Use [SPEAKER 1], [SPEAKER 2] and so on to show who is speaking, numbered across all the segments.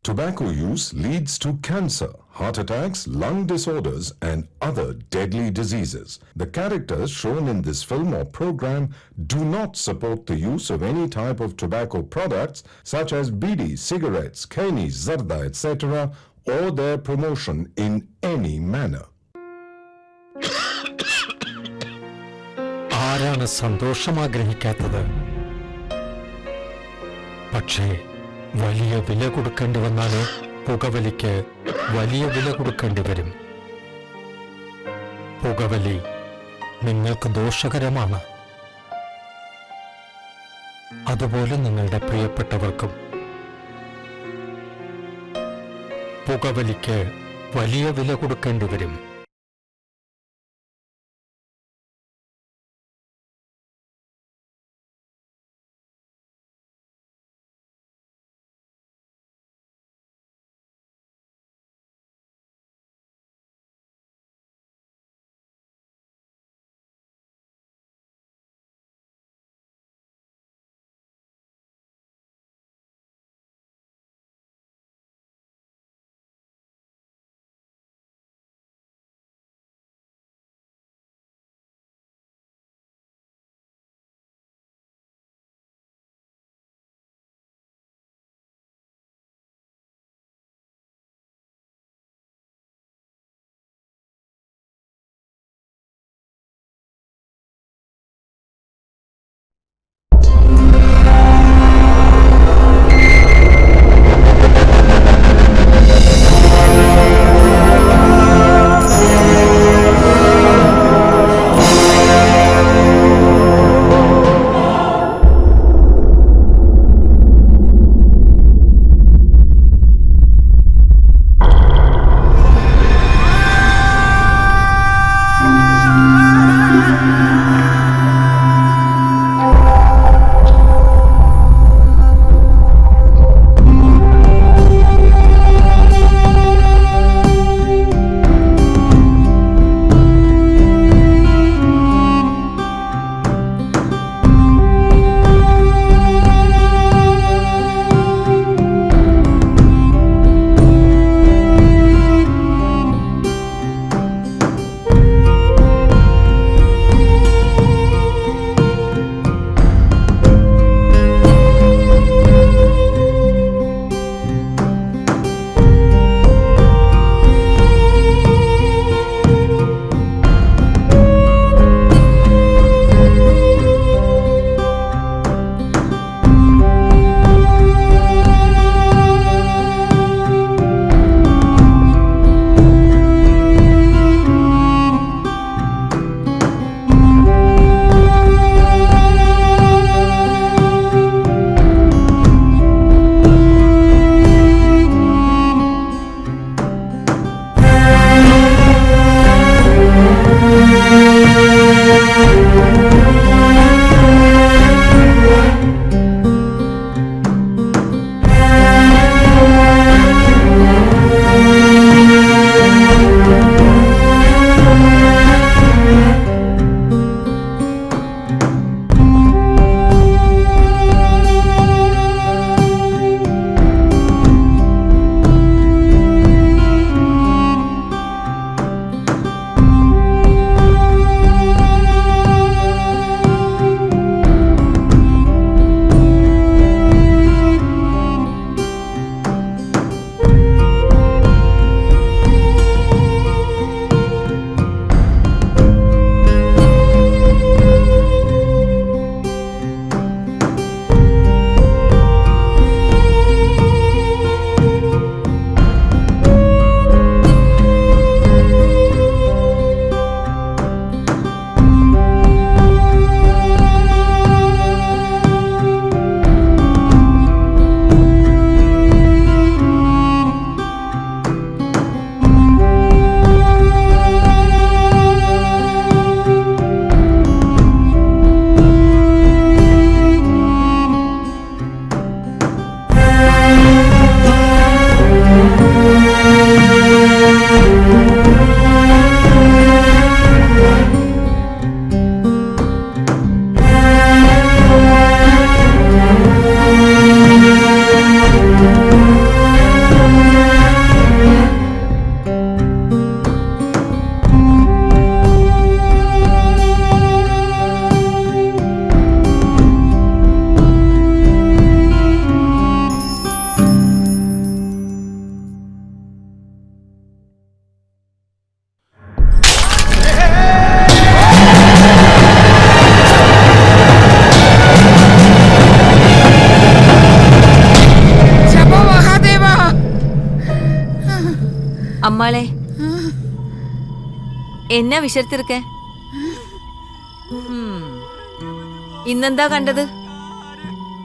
[SPEAKER 1] Tobacco use leads to cancer, heart attacks, lung disorders, and other deadly diseases. The characters shown in this film or program do not support the use of any type of tobacco products such as bidi, cigarettes, khaini, zarda, etc., or their promotion in any manner.
[SPEAKER 2] ആരാണ് സന്തോഷം ആഗ്രഹിക്കാത്തത്? പക്ഷേ വലിയ വില കൊടുക്കേണ്ടി വന്നാലോ? പുകവലിക്ക് വലിയ വില കൊടുക്കേണ്ടി വരും. പുകവലി നിങ്ങൾക്ക് ദോഷകരമാണ്. അതുപോലെ നിങ്ങളുടെ പ്രിയപ്പെട്ടവർക്കും. പുകവലിക്ക് വലിയ വില കൊടുക്കേണ്ടി വരും.
[SPEAKER 3] എന്നാ വിശർത്തിരിക്കെ? ഇന്നെന്താ കണ്ടത്?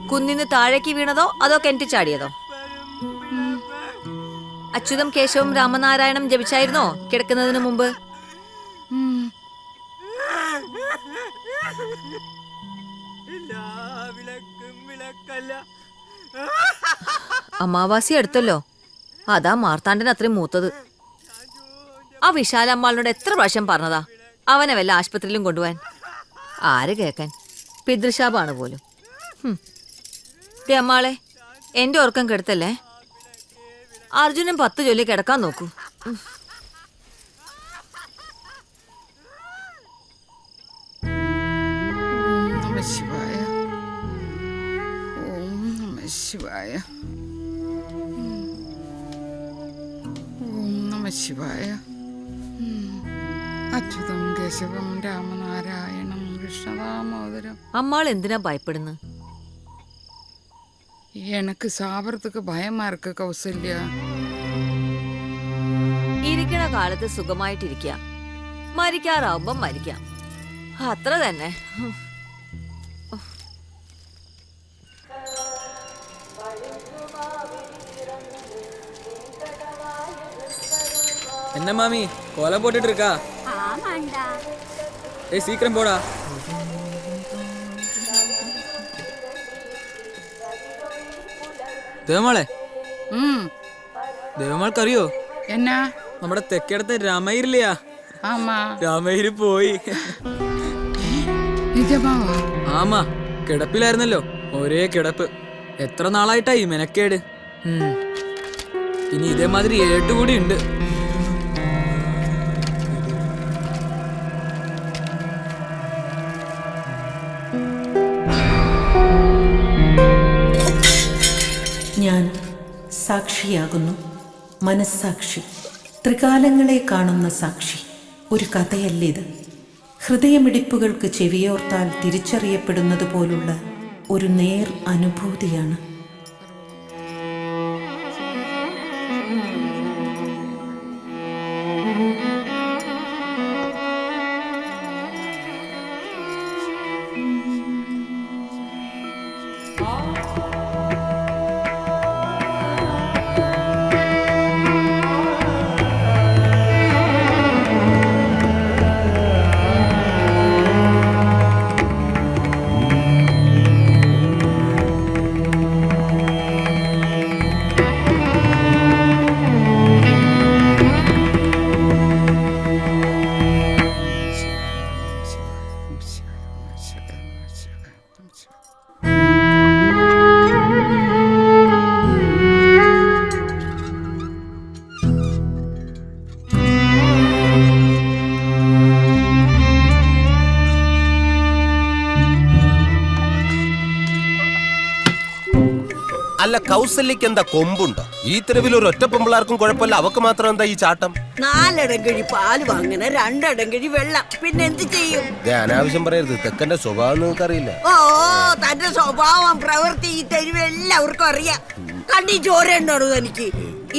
[SPEAKER 3] കുന്നിന്ന് താഴേക്ക് വീണതോ അതോ കിണറ്റി ചാടിയതോ? അച്യുതം കേശവം രാമനാരായണം ജപിച്ചായിരുന്നോ കിടക്കുന്നതിന് മുമ്പ്? അമാവാസി അടുത്തല്ലോ, അതാ മാർത്താണ്ഡൻ അത്രയും മൂത്തത്. ആ വിശാലമ്മാളിനോട് എത്ര പ്രാവശ്യം പറഞ്ഞതാ അവനെ വല്ല ആശുപത്രിയിലും കൊണ്ടുപോവാൻ. ആര് കേക്കാൻ? പിതൃശാപാണ് പോലും. അമ്മാളെ, എന്റെ ഓർക്കം കെടുത്തല്ലേ. അർജുനൻ 10 ജോലി കിടക്കാൻ നോക്കൂ.
[SPEAKER 4] ശിവായ, ഓം നമ ശിവായ, ഓം നമ ശിവായ. അച്യുതം കേശവം രാമനാരായണം കൃഷ്ണദാമോദരം.
[SPEAKER 3] അമ്മാൾ എന്തിനാ ഭയപ്പെടുന്നു?
[SPEAKER 4] எனக்கு சாவறதுக்கு பயமா இருக்கு கௌசல்யா.
[SPEAKER 3] ഇരിക്കണ കാലത്ത് സുഖമായിട്ടിരിക്കുക, മരിക്കാറാവുമ്പോ മരിക്കാം, അത്ര തന്നെ.
[SPEAKER 5] என்ன மாமி கோலம் போட்டுட்டு இருக்கா? ஏய் சீக்கிரம் போடா. ദേവമാളെ, ദേവമാൾക്കറിയോ
[SPEAKER 4] എന്നാ?
[SPEAKER 5] നമ്മുടെ തെക്കേടത്തെ രാമയിരില്ലയാ,
[SPEAKER 4] ஆமா.
[SPEAKER 5] രാമയിര് പോയി.
[SPEAKER 4] நிஜமாவா?
[SPEAKER 5] ആമാ, കിടപ്പിലായിരുന്നല്ലോ, ഒരേ കിടപ്പ്. എത്ര നാളായിട്ടായി മെനക്കേട്. ഇനി ഇതേമാതിരി 7 കൂടി ഉണ്ട്.
[SPEAKER 6] ഞാൻ സാക്ഷിയാകുന്നു, മനസ്സാക്ഷി, ത്രികാലങ്ങളെ കാണുന്ന സാക്ഷി. ഒരു കഥയല്ലിത്. ഹൃദയമിടിപ്പുകൾക്ക് ചെവിയോർത്താൽ തിരിച്ചറിയപ്പെടുന്നത് പോലുള്ള ഒരു നേർ അനുഭൂതിയാണ്.
[SPEAKER 7] അല്ല, കൗസല്യക്ക് എന്താ കൊമ്പുണ്ടോ? ഈ തെരുവിൽ ഒരു ഒറ്റ പെമ്പിളാർക്കും കുഴപ്പമില്ല, അവക്ക് മാത്രം എന്താ ഈ ചാട്ടം?
[SPEAKER 8] 4 അടങ്കഴി പാല് വാങ്ങണ 2 അടങ്കഴി വെള്ളം, പിന്നെ എന്ത് ചെയ്യും?
[SPEAKER 7] അനാവശ്യം പറയരുത്, തെക്കന്റെ സ്വഭാവം നിങ്ങൾക്കറിയില്ല.
[SPEAKER 8] ഓ, തന്റെ സ്വഭാവം പ്രവൃത്തി ഈ തെരുവ് എല്ലാവർക്കും അറിയാം. കണ്ണി ചോരണ്ടോ തനിക്ക്?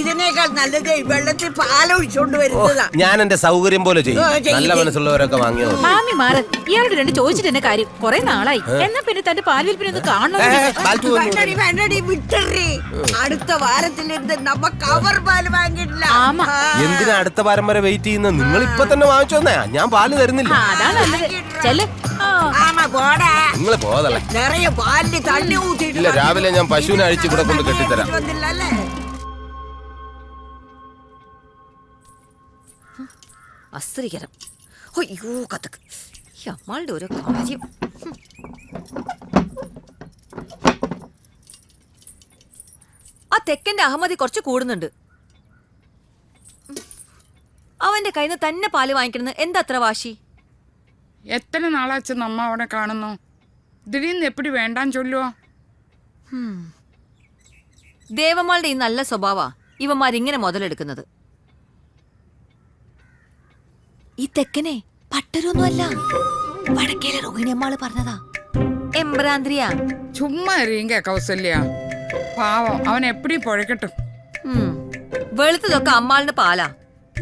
[SPEAKER 8] ഇതിനേക്കാൾ നല്ലത് വെള്ളത്തിൽ പാലൊഴിച്ചോണ്ട് വരുന്നതാ.
[SPEAKER 7] ഞാൻ എന്റെ സൗകര്യം പോലെ ചെയ്യും. നല്ല മനസ്സുള്ളവരൊക്കെ വാങ്ങിയോ?
[SPEAKER 9] മാമി മാറ്, ഇയാളോട് 2 ചോദിച്ചിട്ട് തന്നെ കാര്യം. കുറെ നാളായി, എന്നാ പിന്നെ തന്റെ പാൽ വിൽപ്പന കാണണം.
[SPEAKER 8] വിട്ടറി, അടുത്ത വാരത്തിലിരുന്ന് നമ്മ കവർ പാല് വാങ്ങിയിട്ടില്ല.
[SPEAKER 7] എന്തിനാ അടുത്ത വാരം വരെ വെയിറ്റ് ചെയ്യുന്ന? നിങ്ങൾ ഇപ്പൊ തന്നെ വാങ്ങിച്ചോന്നേ, ഞാൻ പാല് തരുന്നില്ല.
[SPEAKER 9] അതാ നല്ലത്. ചെല്ല്.
[SPEAKER 7] നിങ്ങൾ പോതല്ലേ,
[SPEAKER 8] നിറയെ പാലിന് തള്ളി ഊത്തിയിട്ടില്ല.
[SPEAKER 7] രാവിലെ ഞാൻ പശുവിനെ അഴിച്ച് ഇവിടെ കൊണ്ട് കെട്ടിത്തരാം.
[SPEAKER 3] അസ്ത്രീകരം. അയ്യോ കഥക്ക്, ഈ അമ്മാളുടെ ഓരോ കാര്യം. ആ തെക്കന്റെ അഹമ്മദി കുറച്ച് കൂടുന്നുണ്ട്. അവന്റെ കയ്യിൽ നിന്ന് തന്നെ പാല് വാങ്ങിക്കണമെന്ന് എന്താ അത്ര വാശി?
[SPEAKER 4] എത്ര നാളാച്ച് നമ്മ അവനെ കാണുന്നു, ദിടീന്ന് എപ്പടി വേണ്ടാൻ ചൊല്ലുവോ?
[SPEAKER 3] ദേവമാളുടെ ഈ നല്ല സ്വഭാവ ഇവന്മാരിങ്ങനെ മുതലെടുക്കുന്നത്. ഈ തെക്കനെ പട്ടരൊന്നുമല്ല, വടക്കേലെ രോഹിണിയമ്മാള് പറഞ്ഞതാ. എംബ്രാന്തിരിയാ.
[SPEAKER 4] ചുമ്മാ എറിയുക കൗസല്യ, പാവം അവൻ എപ്പടി പൊഴക്കട്ടും.
[SPEAKER 3] വെളുത്തതൊക്കെ അമ്മാളിന് പാലാ,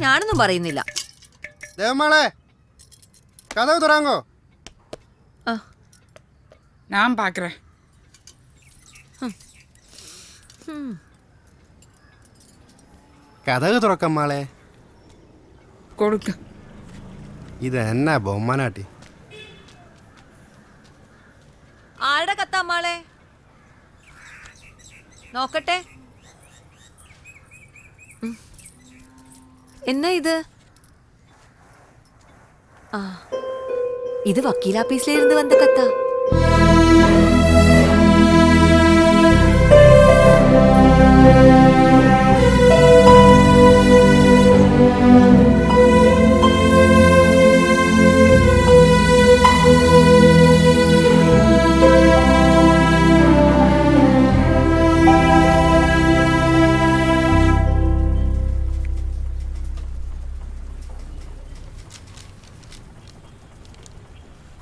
[SPEAKER 3] ഞാനൊന്നും പറയുന്നില്ല.
[SPEAKER 10] ദേവമാളെ, கதவு துறாங்கோ.
[SPEAKER 4] நான் பார்க்குறேன்.
[SPEAKER 10] കഥക് തുറക്കമ്മാളെ.
[SPEAKER 4] കൊടുക്ക.
[SPEAKER 10] ഇത് എന്നാ ബൊമ്മനാട്ടി?
[SPEAKER 3] ആരുടെ കത്താമ്മാളെ? നോക്കട്ടെ. എന്നാ ഇത്? ആ, ഇത് വക്കീലാപ്പീസിലിരുന്ന് വന്ന കത്താ.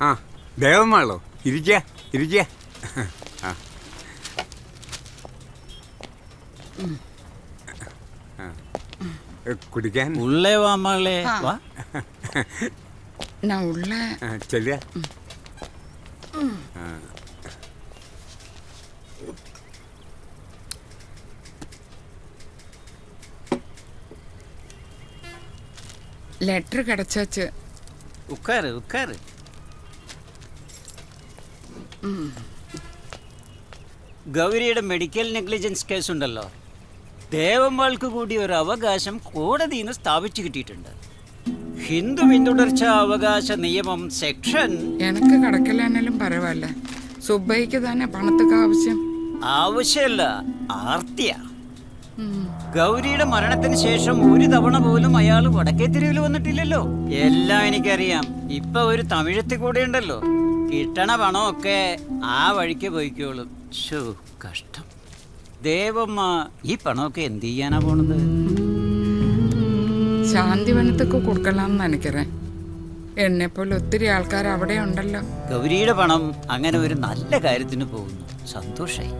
[SPEAKER 11] ആ ദേവമാളോ, ഇരിക്കുക ഇരിക്കുക. കുടിക്കാൻ
[SPEAKER 5] ഉള്ളേ വാമാളെ വാ.
[SPEAKER 4] நான் உள்ள
[SPEAKER 11] ചെല്ലുക.
[SPEAKER 4] ലെറ്റർ കിടച്ചാച്ച്.
[SPEAKER 5] ഉക്കാറ് ഉക്കാറ്. ഗൗരിയുടെ മെഡിക്കൽ നെഗ്ലിജൻസ് കേസുണ്ടല്ലോ, ദേവമ്മാൾക്ക് കൂടി ഒരു അവകാശം കോടതിയിൽ നിന്ന് സ്ഥാപിച്ചു കിട്ടിയിട്ടുണ്ട്. ഹിന്ദു പിന്തുടർച്ച അവകാശ നിയമം സെക്ഷൻ.
[SPEAKER 4] എനിക്ക് കിടക്കലാണെങ്കിലും പരവായില്ല. സുബൈക്ക് തന്നെ പണത്തൊക്കെ ആവശ്യം.
[SPEAKER 5] ആവശ്യമല്ല, ആർത്തിയ. ഗൗരിയുടെ മരണത്തിന് ശേഷം ഒരു തവണ പോലും അയാൾ വടക്കേ തെരുവിൽ വന്നിട്ടില്ലല്ലോ. എല്ലാം എനിക്കറിയാം. ഇപ്പൊ ഒരു തമിഴത്തി കൂടെ ഉണ്ടല്ലോ. കിട്ടണ പണമൊക്കെ ആ വഴിക്ക് പോയിക്കോളും. ശോ, കഷ്ടം. ദേവമ്മ ഈ പണമൊക്കെ എന്ത് ചെയ്യാനാ പോണത്?
[SPEAKER 4] ശാന്തിവനത്തൊക്കെ കൊടുക്കലാന്ന് നനയ്ക്കറേ. എന്നെപ്പോലെ ഒത്തിരി ആൾക്കാർ അവിടെ ഉണ്ടല്ലോ.
[SPEAKER 5] ഗൗരിയുടെ പണം അങ്ങനെ ഒരു നല്ല കാര്യത്തിന് പോകുന്നു. സന്തോഷായി.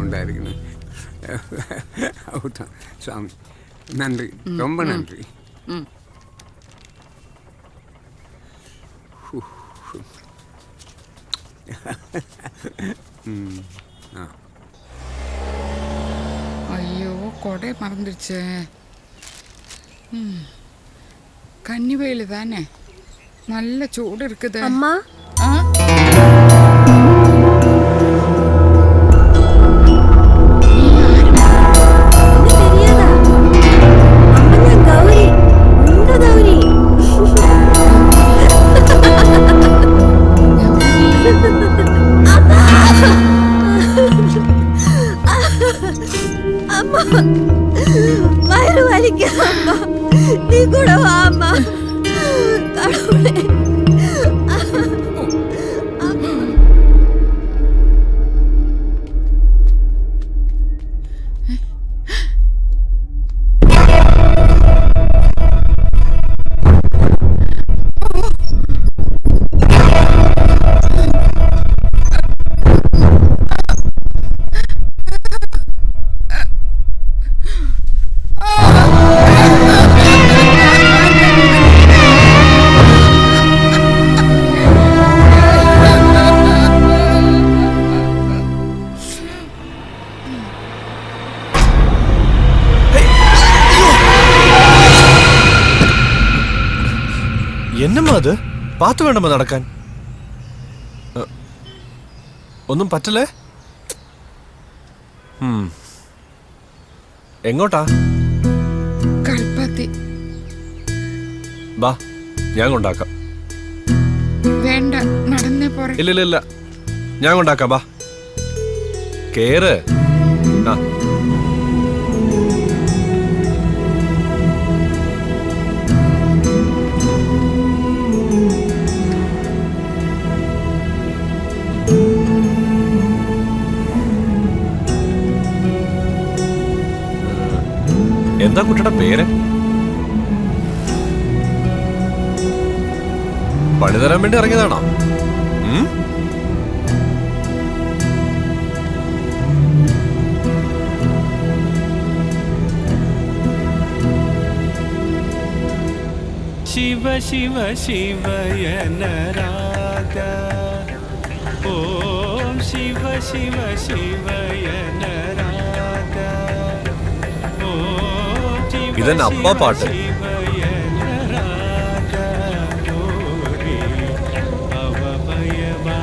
[SPEAKER 11] ഉണ്ടായിരിക്കണം. സ്വാമി നന്ദി, ரொம்ப നന്ദി.
[SPEAKER 4] ஐயோ, கொடை மறந்துடுச்சே. கன்னி வெயில் தானே, நல்ல சூடு இருக்குது.
[SPEAKER 9] അമ്മ
[SPEAKER 4] ஆ
[SPEAKER 3] വയറ് വലിക്കാം. നീ കൂടെ വാ അമ്മ.
[SPEAKER 7] എന്നമ്മാ അത്? പാത്തു വേണ്ടമ്മ നടക്കാൻ. ഒന്നും പറ്റല്ലേ? എങ്ങോട്ടാ?
[SPEAKER 4] കൽപ്പത്തി.
[SPEAKER 7] ബാ, ഞാൻ കൊണ്ടാക്കാം.
[SPEAKER 4] വേണ്ട, നടന്നേ പോരെ.
[SPEAKER 7] ഇല്ല, ഞാൻ കൊണ്ടാക്കാം. ബാ, കേറ്. ആ, എന്താ കുട്ടിയുടെ പേര്? പണി തരാൻ വേണ്ടി ഇറങ്ങിയതാണോ?
[SPEAKER 2] ശിവ ശിവ ശിവയനരാധ ഓം ശിവ ശിവ ശിവയനരാധ ഓം ശിവ
[SPEAKER 7] ഇതെന്നെ അപ്പാ പാട്ട്.
[SPEAKER 2] ശിവയനരാധ ഗൗരി ഭവഭയവാ.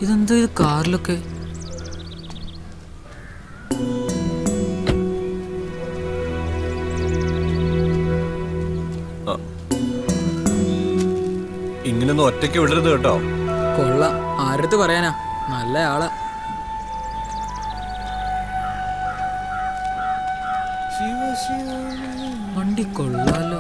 [SPEAKER 12] ഇതെന്താ ഇത് കാറിലൊക്കെ?
[SPEAKER 7] ഇങ്ങനൊന്നും ഒറ്റയ്ക്ക് വിടരുത് കേട്ടോ.
[SPEAKER 12] കൊള്ളാം, ആരടുത്ത് പറയാനാ, നല്ല ആളാ. വണ്ടി കൊള്ളാലോ.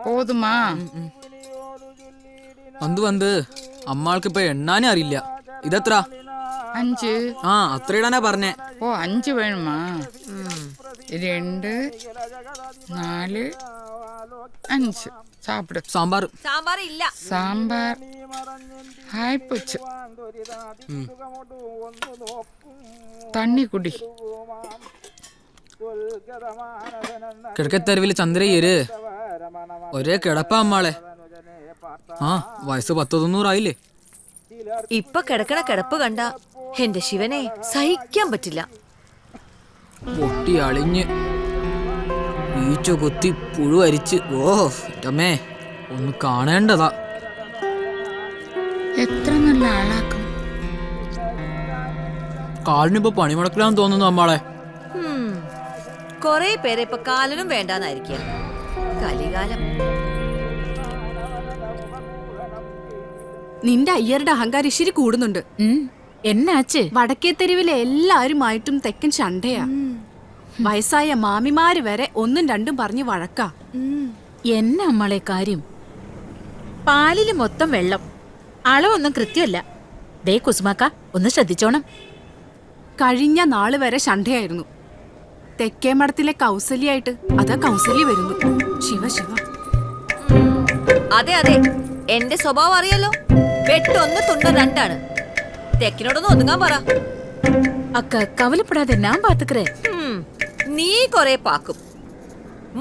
[SPEAKER 4] போதுமா?
[SPEAKER 12] വന്ന് അമ്മാൾക്ക് ഇപ്പൊ എണ്ണാനേ അറിയില്ല. ഇതെത്ര?
[SPEAKER 4] 5.
[SPEAKER 12] ആ, അത്ര ഇടാനാ പറഞ്ഞേ.
[SPEAKER 4] ഓ, 5 വേണമാ? 2 4 5. சாப்பிடு.
[SPEAKER 12] സാമ്പാർ.
[SPEAKER 3] സാമ്പാർ ഇല്ല.
[SPEAKER 4] സാമ്പാർ ആയിപ്പോச்சு. തണ്ണി കുടി.
[SPEAKER 12] കിഴക്കത്തെരുവിൽ ചന്ദ്രയ്യര് ഒരേ കിടപ്പാ അമ്മാളെ. ആ, വയസ്സ് 10-90
[SPEAKER 3] ഇപ്പൊ കിടക്കണ കിടപ്പ് കണ്ട എന്റെ ശിവനെ സഹിക്കാൻ പറ്റില്ല.
[SPEAKER 12] പൊട്ടി അളിഞ്ഞ് ഈച്ച കൊത്തി പുഴു അരിച്ച്. ഓ അമ്മേ, ഒന്ന് കാണേണ്ടതാ.
[SPEAKER 4] എത്ര നല്ല ആളാക്കും.
[SPEAKER 12] കാലിനിപ്പോ പണിമുടക്കിലാന്ന് തോന്നുന്നു അമ്മാളെ.
[SPEAKER 3] കൊറേ പേരെ ഇപ്പൊ കാലിനും വേണ്ടാന്നായിരിക്കും. കലികാലം.
[SPEAKER 9] നിന്റെ അയ്യരുടെ അഹങ്കാരം ഇച്ചിരി കൂടുന്നുണ്ട്.
[SPEAKER 13] എന്നാച്ച്?
[SPEAKER 9] വടക്കേ തെരുവിലെ എല്ലാരുമായിട്ടും തെക്കൻ ശണ്ടയാ. വയസ്സായ മാമിമാര് വരെ 1ഉം 2ഉം പറഞ്ഞ് വഴക്കാ.
[SPEAKER 13] എന്നാ അമ്മളെ കാര്യം? പാലില് മൊത്തം വെള്ളം, അളവൊന്നും കൃത്യമല്ല. ദേ കുസുമാക്ക, ഒന്ന് ശ്രദ്ധിച്ചോണം.
[SPEAKER 9] കഴിഞ്ഞ നാള് വരെ ശണ്ടയായിരുന്നു. തെക്കേ മഠത്തിലെ കൗസല്യായിട്ട് അതാ കൗസല്യ വരുന്നു. ശിവ ശിവ.
[SPEAKER 3] അതെ അതെ, എന്റെ സ്വഭാവം അറിയാലോ. വെട്ടൊന്ന് തുണ്ട 2ആണ്. തെക്കിനോടൊന്ന് ഒതുങ്ങാൻ പറ.
[SPEAKER 13] അക്ക കവലപ്പെടാതെ ഞാൻ പാത്തുക്കറേ.
[SPEAKER 3] നീ കൊറേ പാക്കും.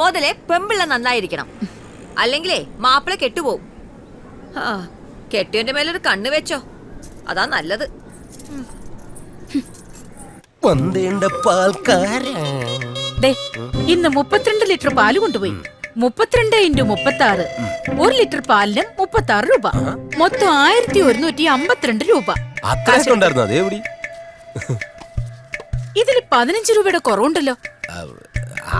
[SPEAKER 3] മുതലേ പെമ്പിള്ള നന്നായിരിക്കണം, അല്ലെങ്കിലേ മാപ്പിള കെട്ടുപോവും. കെട്ടിയന്റെ മേലൊരു കണ്ണ് വെച്ചോ, അതാ നല്ലത്.
[SPEAKER 13] ഇന്ന് 32 ലിറ്റർ പാല് കൊണ്ടുപോയി. 32 × 36, 1 ലിറ്റർ പാലിന് 36 രൂപ. മൊത്തം 1152 രൂപ.
[SPEAKER 7] അത്രയുണ്ടായിരുന്നു.
[SPEAKER 13] ഇതില് 15 രൂപയുടെ കുറവുണ്ടല്ലോ.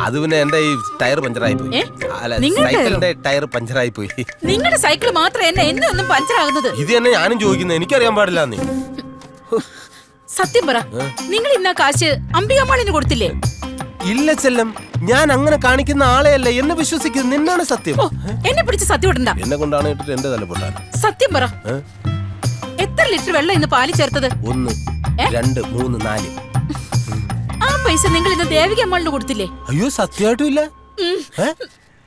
[SPEAKER 7] അത് പിന്നെ എന്റെ ഈ ടയർ പഞ്ചറായി പോയി.
[SPEAKER 13] ഏ?
[SPEAKER 7] അല്ല,
[SPEAKER 13] നിങ്ങളുടെ
[SPEAKER 7] സൈക്കിളിന്റെ ടയർ പഞ്ചറായി പോയി.
[SPEAKER 13] നിങ്ങളുടെ സൈക്കിൾ മാത്രം എന്നെ എന്നൊന്നും പഞ്ചറാകുന്നത്.
[SPEAKER 7] ഇത് തന്നെ ഞാനും ചോദിക്കുന്നത്, എനിക്കറിയാൻ പാടില്ല നീ.
[SPEAKER 13] സത്യം പറ, നിങ്ങൾ ഇന്ന കാശ് അംബികമാളിന് കൊടുത്തില്ലേ?
[SPEAKER 7] ഇല്ല ചെല്ലം, ഞാൻ അങ്ങനെ കാണിക്കുന്ന ആളെ അല്ല. എന്നെ വിശ്വസിക്കുന്നത്, നിന്നാണ് സത്യം.
[SPEAKER 13] ഓ, എന്നെ പിടിച്ച് സത്യം ഇടണ്ട.
[SPEAKER 7] എന്നെ കൊണ്ടാണ് ഇട്ടിട്ട് എന്റെ തല പൊട്ടാൻ.
[SPEAKER 13] സത്യം പറ, എത്ര ലിറ്റർ വെള്ളം ഇന്ന് പാലിൽ ചേർത്തത്?
[SPEAKER 7] 1 2 3 4.
[SPEAKER 13] ആ പൈസ നിങ്ങൾ ഇന്ന് ദേവിക അമ്മാളിന് കൊടുത്തില്ലേ?
[SPEAKER 7] അയ്യോ, സത്യമായിട്ടും ഇല്ല.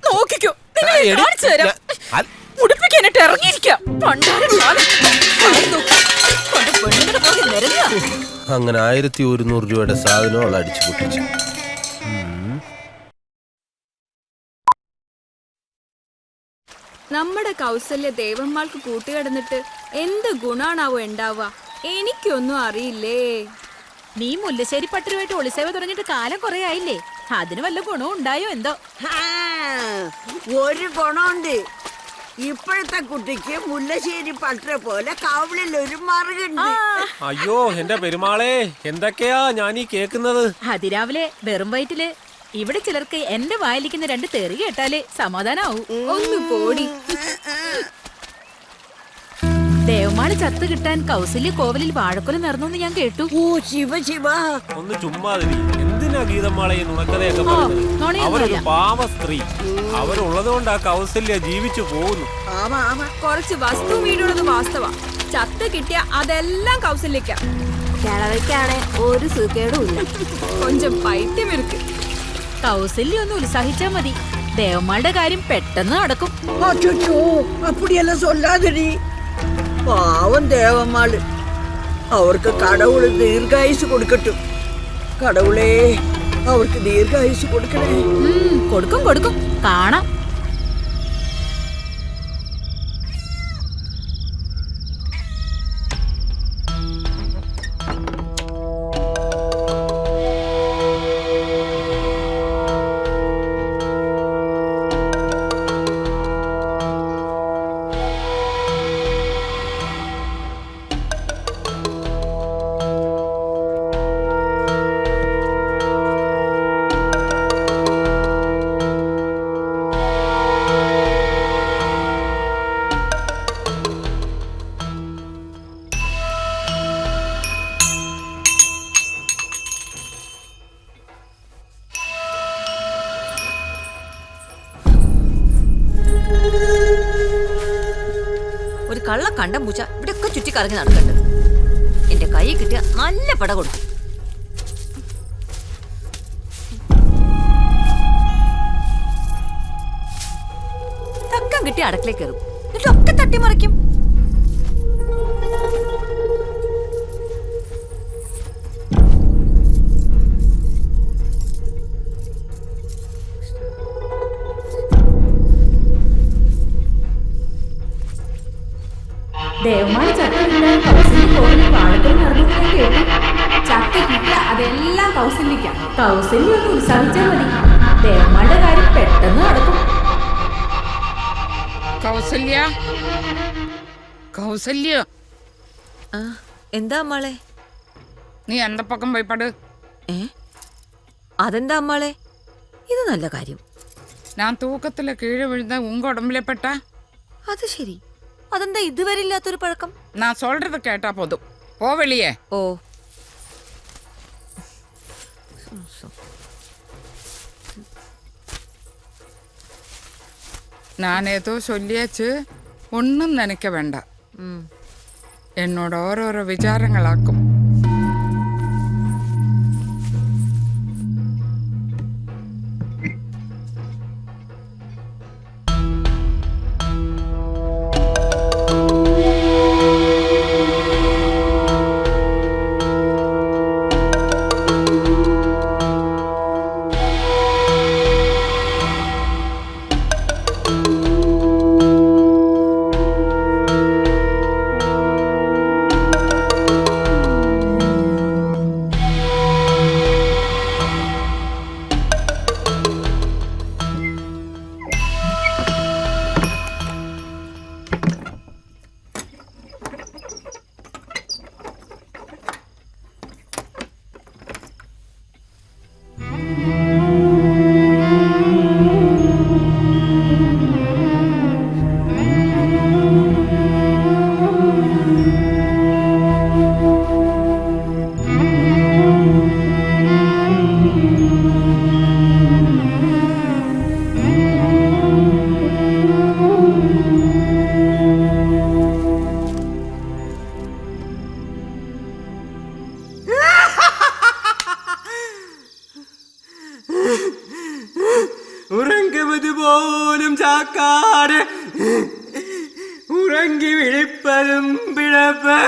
[SPEAKER 13] നോക്കിക്കോ, നിങ്ങളെ കാണിച്ചു തരാം. ഉടുപ്പിക്കാനായിട്ട് ഇറങ്ങിയിരിക്കാം.
[SPEAKER 7] അങ്ങനെ 1100 രൂപയുടെ സാധനം അവൾ അടിച്ചു പൊട്ടിച്ചു.
[SPEAKER 9] നമ്മുടെ കൗസല്യ ദേവന്മാർക്ക് കൂട്ടുകിടന്നിട്ട് എന്ത് ഗുണാണാവോ ഉണ്ടാവുക? എനിക്കൊന്നും അറിയില്ലേ.
[SPEAKER 13] നീ മുല്ലശ്ശേരി പട്ടരുമായിട്ട് ഒളിസേവ തുടങ്ങിയിട്ട് കാലം കുറെ ആയില്ലേ? അതിന് വല്ല ഗുണവും ഉണ്ടായോ എന്തോ?
[SPEAKER 8] ഒരു ഗുണമുണ്ട്. ഇപ്പോഴത്തെ കുട്ടിക്ക് മുല്ലശ്ശേരി പട്ടര പോലെ കവളിൽ ഒരു മറുകുണ്ട്.
[SPEAKER 7] അയ്യോ എന്റെ പെരുമാളെ, എന്തൊക്കെയാ ഞാൻ ഈ കേക്കുന്നത്?
[SPEAKER 13] അതിരാവിലെ വെറും വയറ്റില് ഇവിടെ ചിലർക്ക് എന്റെ വായിലിരിക്കുന്ന 2 തെറി കേട്ടാലേ സമാധാനാവും.
[SPEAKER 9] ഒന്ന് പോടി.
[SPEAKER 13] ദേവമാള് ചത്ത് കിട്ടാൻ കൗസല്യ കോവലിൽ വാഴക്കൊല നടന്നു ഞാൻ കേട്ടു.
[SPEAKER 8] ഓ ശിവ ശിവ.
[SPEAKER 7] ഒന്ന് ചുമ്മാതിരി. എന്തിനാ ഗീതമാളെ നുണക്കഥയൊക്കെ പറഞ്ഞത്? അവരൊരു പാവ സ്ത്രീ. അവരുള്ളത് കൊണ്ട് ആ കൗസല്യ ജീവിച്ചു പോകുന്നു.
[SPEAKER 9] കുറച്ച് വസ്തു വീടുള്ളത് വാസ്തവ. ചത്ത് കിട്ടിയ അതെല്ലാം കൗസല്യക്ക. കിളവയ്ക്കാണെ ഒരു സുഖേടും ഇല്ല. കൊഞ്ചം പൈത്യം ഇருக்கு.
[SPEAKER 13] കൗസല്യ ഒന്ന് ഉത്സാഹിച്ചാ മതി, ദേവന്മാരുടെ കാര്യം പെട്ടെന്ന് നടക്കും.
[SPEAKER 8] അച്ചോ, അപ്പടിയെല്ലാം சொல்லாதடி. പാവം ദേവന്മാള്. അവർക്ക് കടവുള് ദീർഘായുസ് കൊടുക്കട്ടും. കടവുളേ, അവർക്ക് ദീർഘായുസ് കൊടുക്കണേ.
[SPEAKER 13] കൊടുക്കും കൊടുക്കും, കാണാം.
[SPEAKER 3] ഒരു കള്ള കണ്ടം പൂച്ച ഇവിടെയൊക്കെ ചുറ്റിക്കറങ്ങി നടക്കുന്നുണ്ട്. എന്റെ കൈ കിട്ടിയ നല്ല പട കൊടുക്കും. തക്കം കിട്ടിയ അടക്കളയിൽ കയറും, എന്നിട്ടൊക്കെ തട്ടിമറിക്കും.
[SPEAKER 9] ചത്ത കിട്ടിയ അതെല്ലാം കൗസല്യക്കാം.
[SPEAKER 13] കൗസല്യ ഒന്ന് ഉത്സാഹിച്ചാ മതി, ദേവന്മാരുടെ കാര്യം പെട്ടെന്ന് നടക്കും.
[SPEAKER 4] കൗസല്യ, കൗസല്യ,
[SPEAKER 3] എന്താ അമ്മാളെ?
[SPEAKER 4] നീ എന്റെ പക്കം പോയി പട്.
[SPEAKER 3] അതെന്താ അമ്മാളെ? ഇത് നല്ല കാര്യം.
[SPEAKER 4] ഞാൻ തൂക്കത്തിലെ കീഴ് വീഴുന്ന ഉങ്ക ഉടമ്പിലെ പെട്ട.
[SPEAKER 3] അത് ശരി. അതെന്താ ഇതുവരെ ഇല്ലാത്തൊരു പഴക്കം?
[SPEAKER 4] ഞാൻ சொல்றது കേട്ടാ പോതും. പോ വെളിയെ.
[SPEAKER 3] ഓ,
[SPEAKER 4] நான் ஏதோ சொல்லியாச்சு, ஒன்றும் நினைக்க வேண்டாம். என்னோட ஓரோரோ விசாரங்களாக்கும்.
[SPEAKER 11] മനസ്സാക്കാതെ ഉറങ്ങി വിളിപ്പതും പിഴപ്പ്.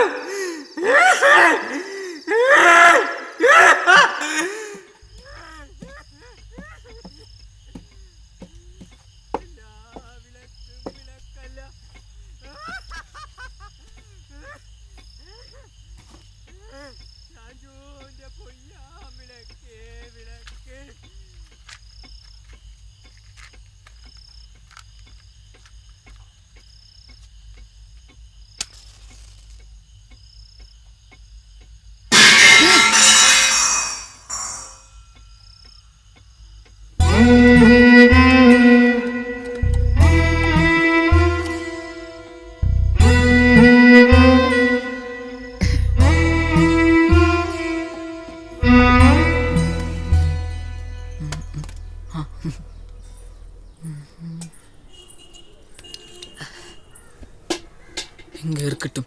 [SPEAKER 12] കിട്ടും.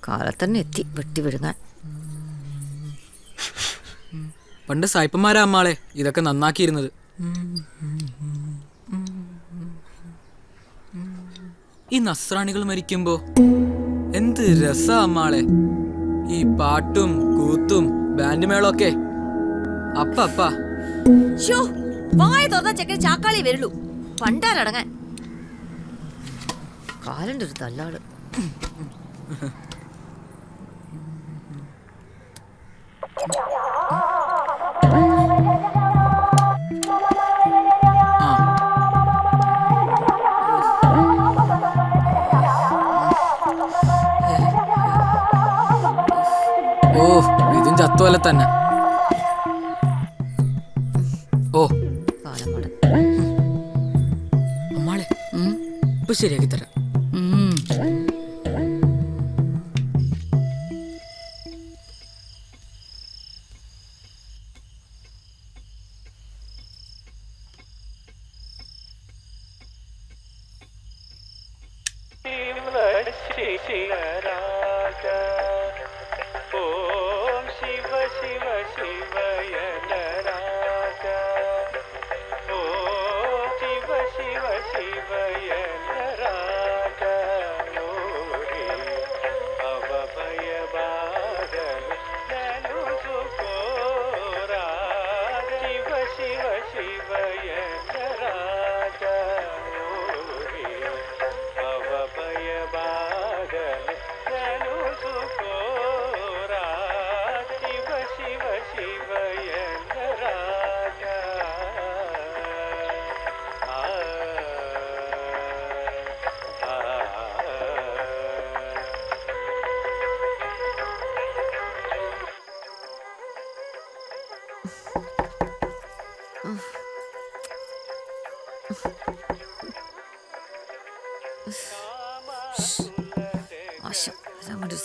[SPEAKER 3] കാലത്തന്നെ എത്തി വെട്ടി വിഴുങ്ങാൻ.
[SPEAKER 12] പണ്ട് സായിപ്പന്മാരാ അമ്മാളെ ഇതൊക്കെ നന്നാക്കിയിരുന്നത്. ഈ നസ്രാണികൾ മരിക്കുമ്പോ എന്ത് രസാ അമ്മാളെ, ഈ പാട്ടും കൂത്തും ബാൻഡ് മേളൊക്കെ. അപ്പ
[SPEAKER 3] വായ തുറന്ന ചെക്കൻ ചാക്കാളി വരുള്ളൂ പണ്ടാരടങ്ങാൻ. കാലന്റെ ഒരു തല്ലാള്.
[SPEAKER 12] ഓ ഇതും ചത്തുപോലെ തന്നെ. ഓ അമ്മാളെ ഇപ്പൊ ശരിയാക്കി തരാം.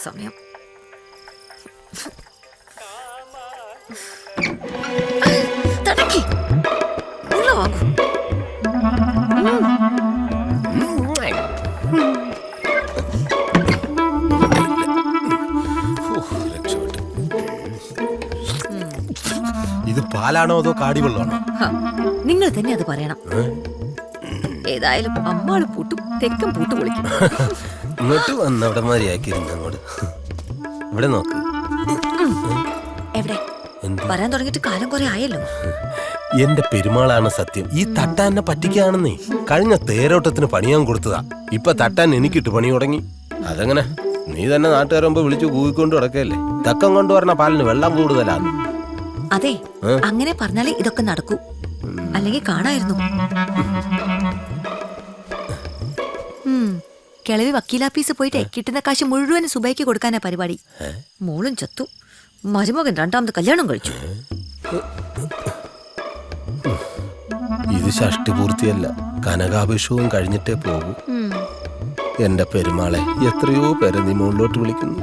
[SPEAKER 3] സമയം
[SPEAKER 10] ഇത് പാലാണോ അതോ കാടിവെള്ളമാണോ?
[SPEAKER 3] നിങ്ങൾ തന്നെ അത് പറയണം. ഏതായാലും അമ്മാള് പൂട്ടും തെക്കും പൂട്ട് പൊളിക്കും.
[SPEAKER 10] ഇങ്ങോട്ട് വന്നവിടമാരിയാക്കിയിരുന്നു അങ്ങോട്ട്. ഇവിടെ നോക്ക്.
[SPEAKER 3] എവിടെ വരാൻ തുടങ്ങിയിട്ട് കാലം കുറെ ആയല്ലോ.
[SPEAKER 10] എന്റെ പെരുമാളാണ് സത്യം. ഈ തട്ടാൻ എന്നെ പറ്റിക്കാണെന്നേ. കഴിഞ്ഞ തേരോട്ടത്തിന് പണിയാൻ കൊടുത്തതാ. ഇപ്പൊ തട്ടാൻ എനിക്കിട്ട് പണി തുടങ്ങി. അതെങ്ങനെ? നീ തന്നെ നാട്ടുകാരുമ്പോ വിളിച്ചു കൂവിക്കൊണ്ട് കിടക്കല്ലേ. തക്കം കൊണ്ടുവരണ പാലിന് വെള്ളം കൂടുതലാണ്.
[SPEAKER 3] അതെ, അങ്ങനെ പറഞ്ഞാലേ ഇതൊക്കെ നടക്കൂ. അല്ലെങ്കിൽ കാണായിരുന്നു. കിളവി വക്കീലാപ്പീസ് പോയിട്ട് കിട്ടുന്ന കാശ് മുഴുവൻ സുബൈക്ക് കൊടുക്കാനാ പരിപാടി. മോളും ചത്തു, മരുമകൻ രണ്ടാമത് കല്യാണം കഴിച്ചു.
[SPEAKER 10] ഇത് ഷഷ്ടി പൂർത്തിയല്ല, കനകാഭിഷവും കഴിഞ്ഞിട്ടേ പോകൂ. എന്റെ പെരുമാളെ, എത്രയോ പേരെ നീ മുകളിലോട്ട് വിളിക്കുന്നു.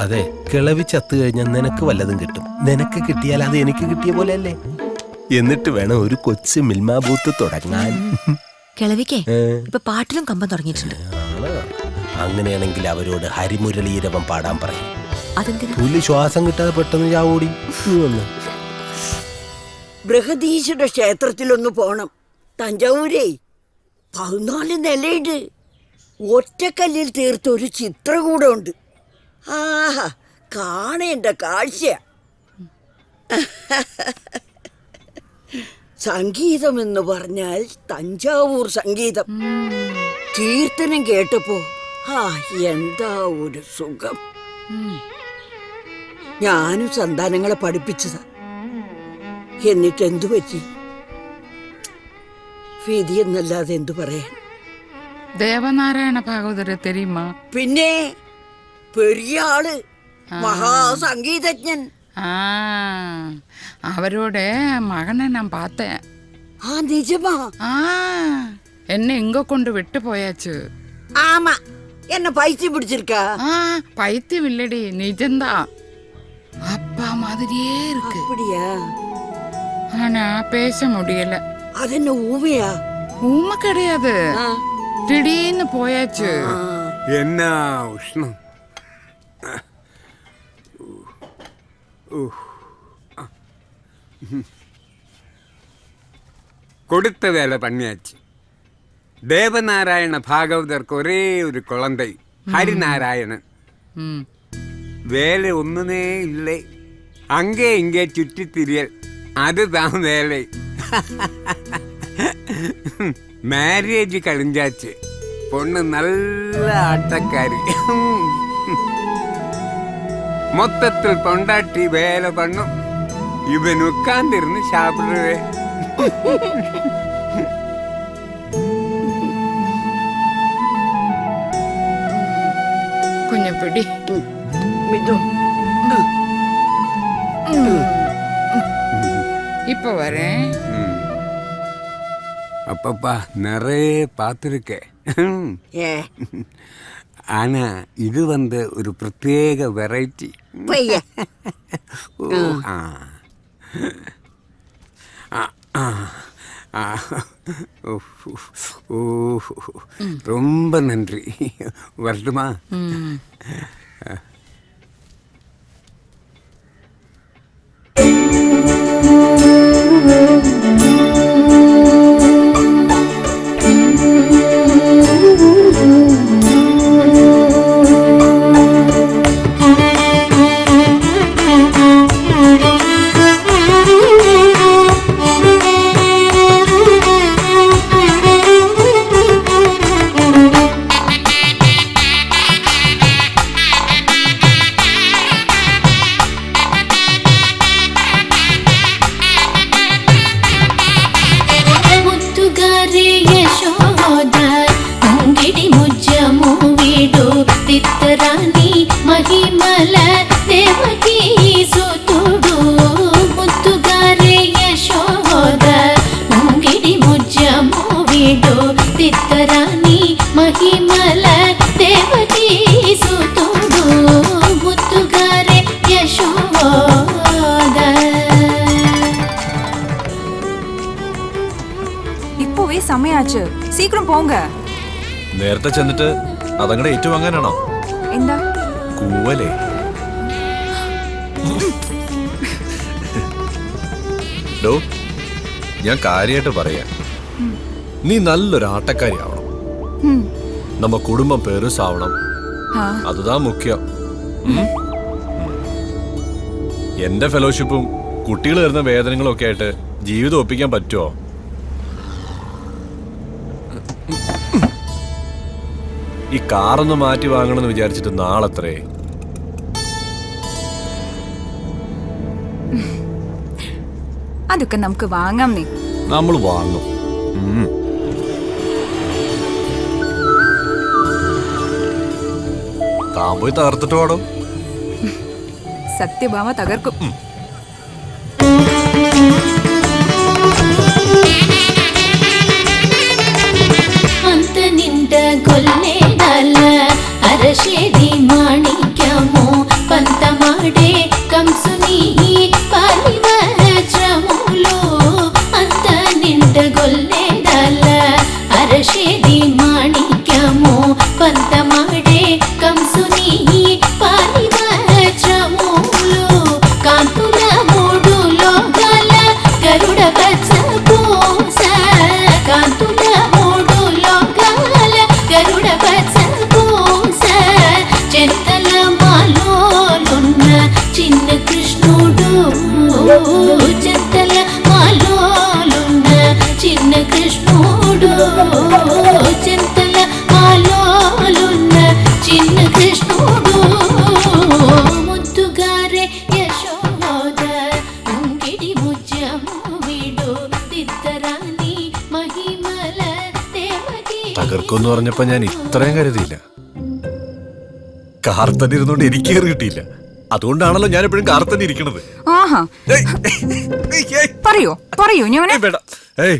[SPEAKER 10] അതെ, കിളവി ചത്തു കഴിഞ്ഞാൽ നിനക്ക് വല്ലതും കിട്ടും. നിനക്ക് കിട്ടിയാൽ അത് എനിക്ക് കിട്ടിയ പോലെ അല്ലേ? എന്നിട്ട് വേണം ഒരു കൊച്ചു മിൽമാ ബൂത്ത് തുടങ്ങാൻ.
[SPEAKER 3] കിളവിക്കേ ഇപ്പൊ പാട്ടിലും കമ്പം തുടങ്ങിയിട്ടുണ്ട്.
[SPEAKER 10] അങ്ങനെയാണെങ്കിൽ അവരോട് ഹരിമുരളീരവം പാടാൻ പറയും.
[SPEAKER 3] അതെന്തിനാ?
[SPEAKER 10] പുലി ശ്വാസം കിട്ടാതെ പെട്ടെന്ന് ചാവോടി.
[SPEAKER 8] ബൃഹദീശ്വര ക്ഷേത്രത്തിലൊന്ന് പോണം. തഞ്ചാവൂരേ 14 നിലയുണ്ട്. ഒറ്റക്കല്ലിൽ തീർത്ത ഒരു ചിത്രകൂടമുണ്ട്. ആഹാ, കാണേണ്ട കാഴ്ച. സംഗീതം എന്ന് പറഞ്ഞാൽ തഞ്ചാവൂർ സംഗീതം. കീർത്തനം കേട്ടപ്പോ എന്താ ഒരു സുഖം. ഞാനും സന്താനങ്ങളെ പഠിപ്പിച്ചതാ. എന്നിട്ട് എന്തു പറ്റി? വിധി എന്നല്ലാതെ എന്തു പറയാൻ.
[SPEAKER 4] ദേവനാരായണ ഭാഗവതരെ തെരയുമാ?
[SPEAKER 8] പിന്നെ പെരിയ ആള്, മഹാസംഗീതജ്ഞൻ.
[SPEAKER 4] அவரோட மகனை நான் பார்த்தேன்.
[SPEAKER 8] நிஜமா?
[SPEAKER 4] என்ன எங்க கொண்டு விட்டு போயாச்சு.
[SPEAKER 8] ஆமா, என்ன பைத்தியம் பிடிச்சிருக்கா?
[SPEAKER 4] பைத்தியம் இல்லடி, நிஜம்தான். அப்பா மாதிரியே இருக்கு.
[SPEAKER 8] அப்படியா?
[SPEAKER 4] ஆனா பேச முடியல.
[SPEAKER 8] அது என்ன ஊமையா?
[SPEAKER 4] ஊமை கிடையாது, திடீர்னு போயாச்சு.
[SPEAKER 11] என்ன உஷ்ணம். கொடுத்த வேலை பண்ணியாச்சு. தேவநாராயண பாகவதற்கு ஒரே ஒரு குழந்தை, ஹரிநாராயணன். வேலை ஒண்ணுமே இல்லை. அங்கே இங்கே சுற்றி திரியல், அதுதான் வேலை. மேரேஜ் கழிஞ்சாச்சு. பொண்ணு நல்ல ஆட்டக்காரி. மொத்தத்தில் பொண்டாட்டி வேலை பண்ணும், இவன் உட்கார்ந்து இருந்து சாப்பிடுவேன்.
[SPEAKER 4] கொஞ்சம் பிடி. இப்ப வரேன்.
[SPEAKER 11] அப்பப்பா நிறைய பார்த்துருக்கேன். ஆனா இது ஒரு பிரத்யேக வெரைட்டி. ரொம்ப நன்றி. வரட்டுமா?
[SPEAKER 9] இப்போவே சமையாச்சு, சீக்கிரம் போங்க.
[SPEAKER 14] നേരത്തെ ചെന്നിട്ട് അതങ്ങടെ ഏറ്റുവാങ്ങാനാണോ?
[SPEAKER 9] എന്താ
[SPEAKER 14] കൂവലേ? ഡോ, ഞാൻ കാര്യമായിട്ട് പറയാ, നീ നല്ലൊരു ആട്ടക്കാരി ആവണം. നമ്മ കുടുംബം പെരുസാവണം, അതുതാ മുഖ്യം. എന്റെ ഫെലോഷിപ്പും കുട്ടികൾ വരുന്ന വേദനകളും ഒക്കെ ആയിട്ട് ജീവിതം ഒപ്പിക്കാൻ പറ്റുമോ? ഈ കാറൊന്ന് മാറ്റി വാങ്ങണമെന്ന് വിചാരിച്ചിട്ട് നാളെത്രേ?
[SPEAKER 9] അതൊക്കെ നമുക്ക് വാങ്ങാം.
[SPEAKER 14] നമ്മൾ വാങ്ങും. താൻ പോയി തകർത്തിട്ട് പാടോ?
[SPEAKER 9] സത്യഭാമ തകർക്കും.
[SPEAKER 15] ಅಂತ ನಿಂದ ಕೊಲ್ಲೆದಲ್ಲ ಅರಶೇದಿ ಮಾಣಿಕ್ಯಮೋ ಪಂತ ಮಾಡೆ ಕಂಸುನಿ ಪಾಲಿವ ಶ್ರಮುಲು. ಅಂತ ನಿಂದ ಕೊಲ್ಲೆದಲ್ಲ ಅರಶೇದಿ ಮಾಣಿಕ್ಯಮೋ ಪಂತ ಮಾಡೆ ಕಂಸುನಿ ಪಾಲಿವ ಶ್ರಮುಲು. ಕಾಂತುಲ ಮೂಡು ಲೋಕಲ ಗರುಡ చింతల మాలోలున్న చిన్న కృష్ణుడు చింతల మాలోలున్న చిన్న కృష్ణుడు ముద్దుగారే యశోద ముంగిడి ముత్యము వీడు తిత్తరాని మహిమల దేవకి
[SPEAKER 14] തകർക്കുമെന്ന് പറഞ്ഞപ്പോ ഞാൻ ഇത്രയും കരുതിയില്ല. കാർത്തന്നെ ഇരുന്നോണ്ട് എനിക്ക് കയറി കിട്ടിയില്ല. അതുകൊണ്ടാണല്ലോ ഞാൻ എപ്പോഴും കാർത്തന്നെ ഇരിക്കണത്.
[SPEAKER 9] ആഹാ പറയോ പറയോ ഞാൻ
[SPEAKER 14] വേണ്ട. ഏയ്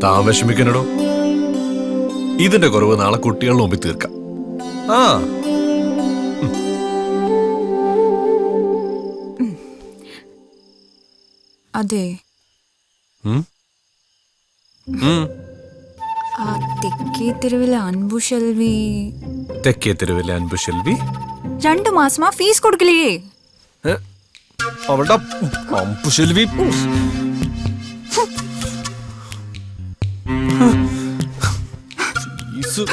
[SPEAKER 14] താൻ വിഷമിക്കണടോ. ഇതിന്റെ കുറവ് നാളെ കുട്ടികളുടെ മുമ്പിൽ തീർക്കാം. ആ
[SPEAKER 9] അതെ
[SPEAKER 14] ഉം. ഉം.
[SPEAKER 9] ആ തെക്കേ തെരുവിലെ അൻപുഷെൽവി
[SPEAKER 14] തെക്കേ തെരുവിലെ അൻപുഷെൽവി
[SPEAKER 9] 2 മാസമാ ഫീസ് കൊടുക്കില്ലേ?
[SPEAKER 14] അവളുടെ അമ്പുഷെൽവി ഫീസ്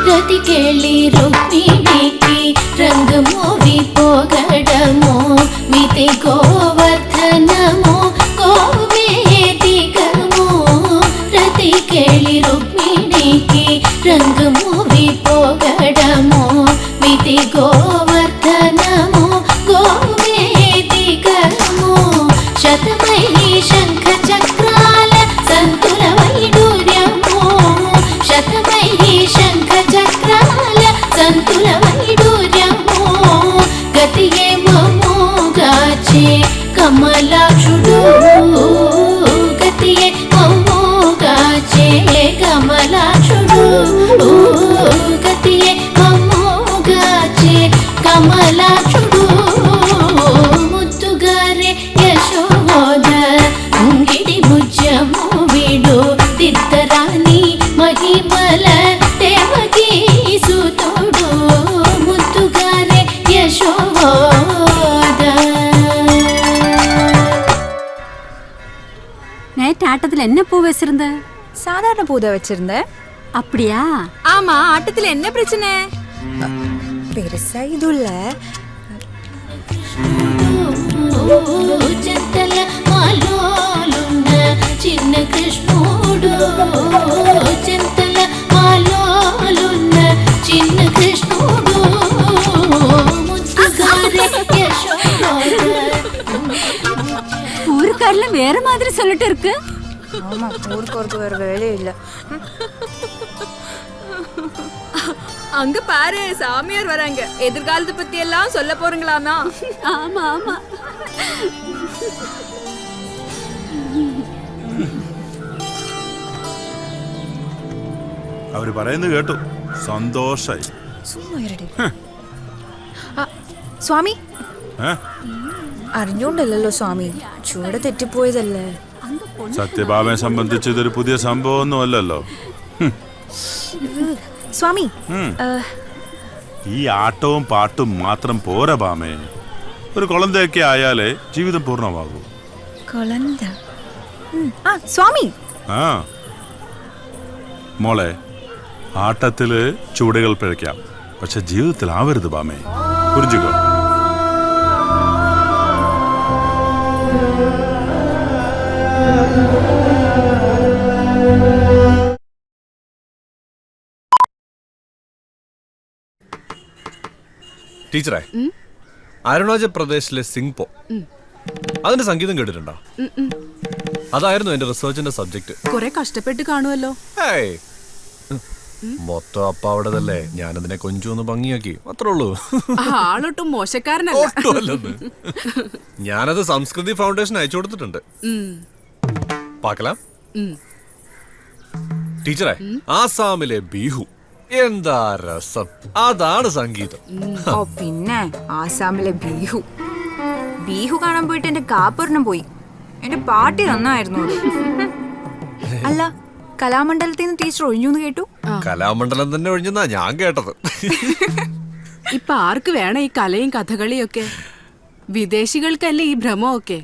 [SPEAKER 15] రతి కేళి రుక్మిణికి రంగు మూవి పోగడము మితి గోవర్ధనము గోవేదికము రతి కేళి రుక్మిణికి రంగు మూవి పోగడము మితి గోవర్ధనము గోవేదికము శతమై శంఖ చక్రాల సంతుల వైడూర్యము శతమై శంఖ చక్రాల సంతుల వైడూర్యము గతియే మమోగాచే కమలాక్షుడు గతియే మమోగాచే కమలాక్షుడు గతియే మమోగాచే కమలాక్షుడు ముద్దుగారే యశోద ముంగిడి ముత్యము వీడు తిత్తరాని మహిమల దేవకీ సుతుడు ముద్దుగారే యశోద.
[SPEAKER 13] நேற்று ஆட்டத்தில் என்ன பூ வச்சிருந்த?
[SPEAKER 9] சாதாரண பூதை வச்சிருந்த.
[SPEAKER 13] அப்படியா?
[SPEAKER 9] ஆமா, ஆட்டத்துல என்ன பிரச்சனை? பெருசா இதுல
[SPEAKER 15] చింతల మాలోలున్న చిన్న కృష్ణుడు చింతల మాలోలున్న చిన్న కృష్ణుడు ముద్దుగారే యశోద.
[SPEAKER 13] ஊருக்காரில் வேற மாதிரி சொல்லிட்டு இருக்கு.
[SPEAKER 9] ஆமா, ஊருக்கு வேற வேலையே இல்ல. அங்க பாரு, சாமியார் வராங்க. எதிர்காலத்தை பத்தி எல்லாம் சொல்ல போறீங்களாமா?
[SPEAKER 13] ஆமா ஆமா.
[SPEAKER 16] അവര് പറയുന്നത് കേട്ടു. സന്തോഷായി.
[SPEAKER 9] സ്വാമി അറിഞ്ഞോണ്ടല്ലോ സ്വാമി, ചൂടെ തെറ്റിപ്പോയതല്ലേ.
[SPEAKER 16] സത്യഭാമയെ സംബന്ധിച്ച് ഇതൊരു പുതിയ സംഭവമൊന്നും അല്ലല്ലോ.
[SPEAKER 9] സ്വാമി
[SPEAKER 16] ഈ ആട്ടവും പാട്ടും മാത്രം പോരാ ഭാമേ. ഒരു കുളന്തയൊക്കെ ആയാലേ ജീവിതം പൂർണ്ണമാകൂ.
[SPEAKER 9] കുളന്ത സ്വാമി.
[SPEAKER 16] ആ മോളെ, ആട്ടത്തില് ചൂടുകൾ പിഴയ്ക്കാം, പക്ഷെ ജീവിതത്തിൽ ആവരുത് ഭാമേ. പുരിഞ്ചുകോ.
[SPEAKER 14] ടീച്ചറെ, അരുണാചൽ പ്രദേശിലെ സിംഗ്പോ, അതിന്റെ സംഗീതം കേട്ടിട്ടുണ്ടോ? അതായിരുന്നു എന്റെ റിസർച്ചിന്റെ സബ്ജക്ട്.
[SPEAKER 9] കുറെ കഷ്ടപ്പെട്ട് കാണുമല്ലോ.
[SPEAKER 14] മൊത്തം അപ്പ അവിടെതല്ലേ, ഞാനതിനെ കൊഞ്ചൊന്ന് ഭംഗിയാക്കി, അത്രേ ഉള്ളൂ.
[SPEAKER 9] ആളൊട്ടും മോശക്കാരനല്ല.
[SPEAKER 14] ഞാനത് സംസ്കൃതി ഫൗണ്ടേഷൻ അയച്ചു കൊടുത്തിട്ടുണ്ട്. പാക്കലാം. ടീച്ചറെ, ആസാമിലെ ബിഹു എന്താ രസം, അതാണ് സംഗീതം.
[SPEAKER 9] പിന്നെ ആസാമിലെ ബീഹു ബീഹു കാണാൻ പോയിട്ട് എന്റെ കാപ്പൊരെണ്ണം പോയി. എന്റെ പാട്ടി നന്നായിരുന്നു. അല്ല, കലാമണ്ഡലത്തിൽ നിന്ന് ടീച്ചർ ഒഴിഞ്ഞു എന്ന് കേട്ടു.
[SPEAKER 14] കലാമണ്ഡലം തന്നെ ഒഴിഞ്ഞെന്നാ ഞാൻ കേട്ടത്.
[SPEAKER 9] ഇപ്പൊ ആർക്ക് വേണം ഈ കലയും കഥകളിയും ഒക്കെ? വിദേശികൾക്കല്ലേ ഈ ഭ്രമമൊക്കെ.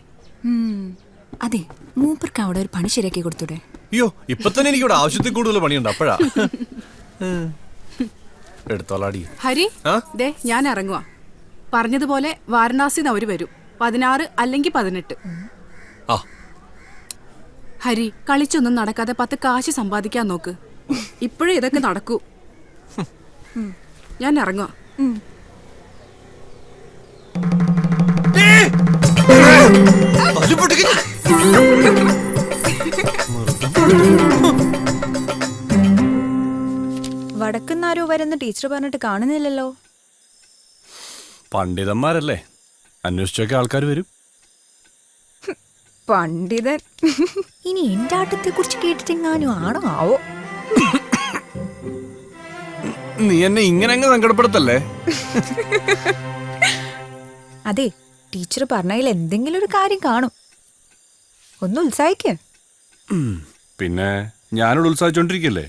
[SPEAKER 9] അതെ, മൂപ്പർക്ക് അവിടെ ഒരു പണി ശരിയാക്കി കൊടുത്തൂടെ?
[SPEAKER 14] അയ്യോ, ഇപ്പൊ തന്നെ എനിക്കിവിടെ ആവശ്യത്തിൽ കൂടുതൽ പണിയുണ്ട്. അപ്പോഴാ എടുത്തോളാടി.
[SPEAKER 9] ഹരി, ദേ ഞാൻ ഇറങ്ങുവാ. പറഞ്ഞതുപോലെ വാരണാസിന്ന് അവര് വരും. 16 അല്ലെങ്കിൽ 18.
[SPEAKER 14] ആ
[SPEAKER 9] ഹരി, കളിച്ചൊന്നും നടക്കാതെ 10 കാശ് സമ്പാദിക്കാൻ നോക്ക്. ഇപ്പോഴേ ഇതൊക്കെ നടക്കൂ. ഞാൻ ഇറങ്ങുവാ. വടക്കുന്നാരോ വരുന്ന ടീച്ചർ പറഞ്ഞിട്ട് കാണുന്നില്ലല്ലോ.
[SPEAKER 14] പണ്ഡിതന്മാരല്ലേ, അന്വേഷിച്ചൊക്കെ ആൾക്കാർ വരും.
[SPEAKER 9] പണ്ഡിതൻ. ഇനി എന്റെ ആട്ടത്തെ കുറിച്ച് കേട്ടിട്ടെങ്ങാനും ആണോ ആവോ?
[SPEAKER 14] നീ എന്നെ ഇങ്ങനെ അങ്ങ് സങ്കടപ്പെടുത്തല്ലേ.
[SPEAKER 9] അതെ, ടീച്ചർ പറഞ്ഞതിൽ എന്തെങ്കിലും ഒരു കാര്യം കാണും. ഒന്ന് ഉത്സാഹിക്ക.
[SPEAKER 14] പിന്നെ ഞാനോട് ഉത്സാഹിച്ചോണ്ടിരിക്കല്ലേ.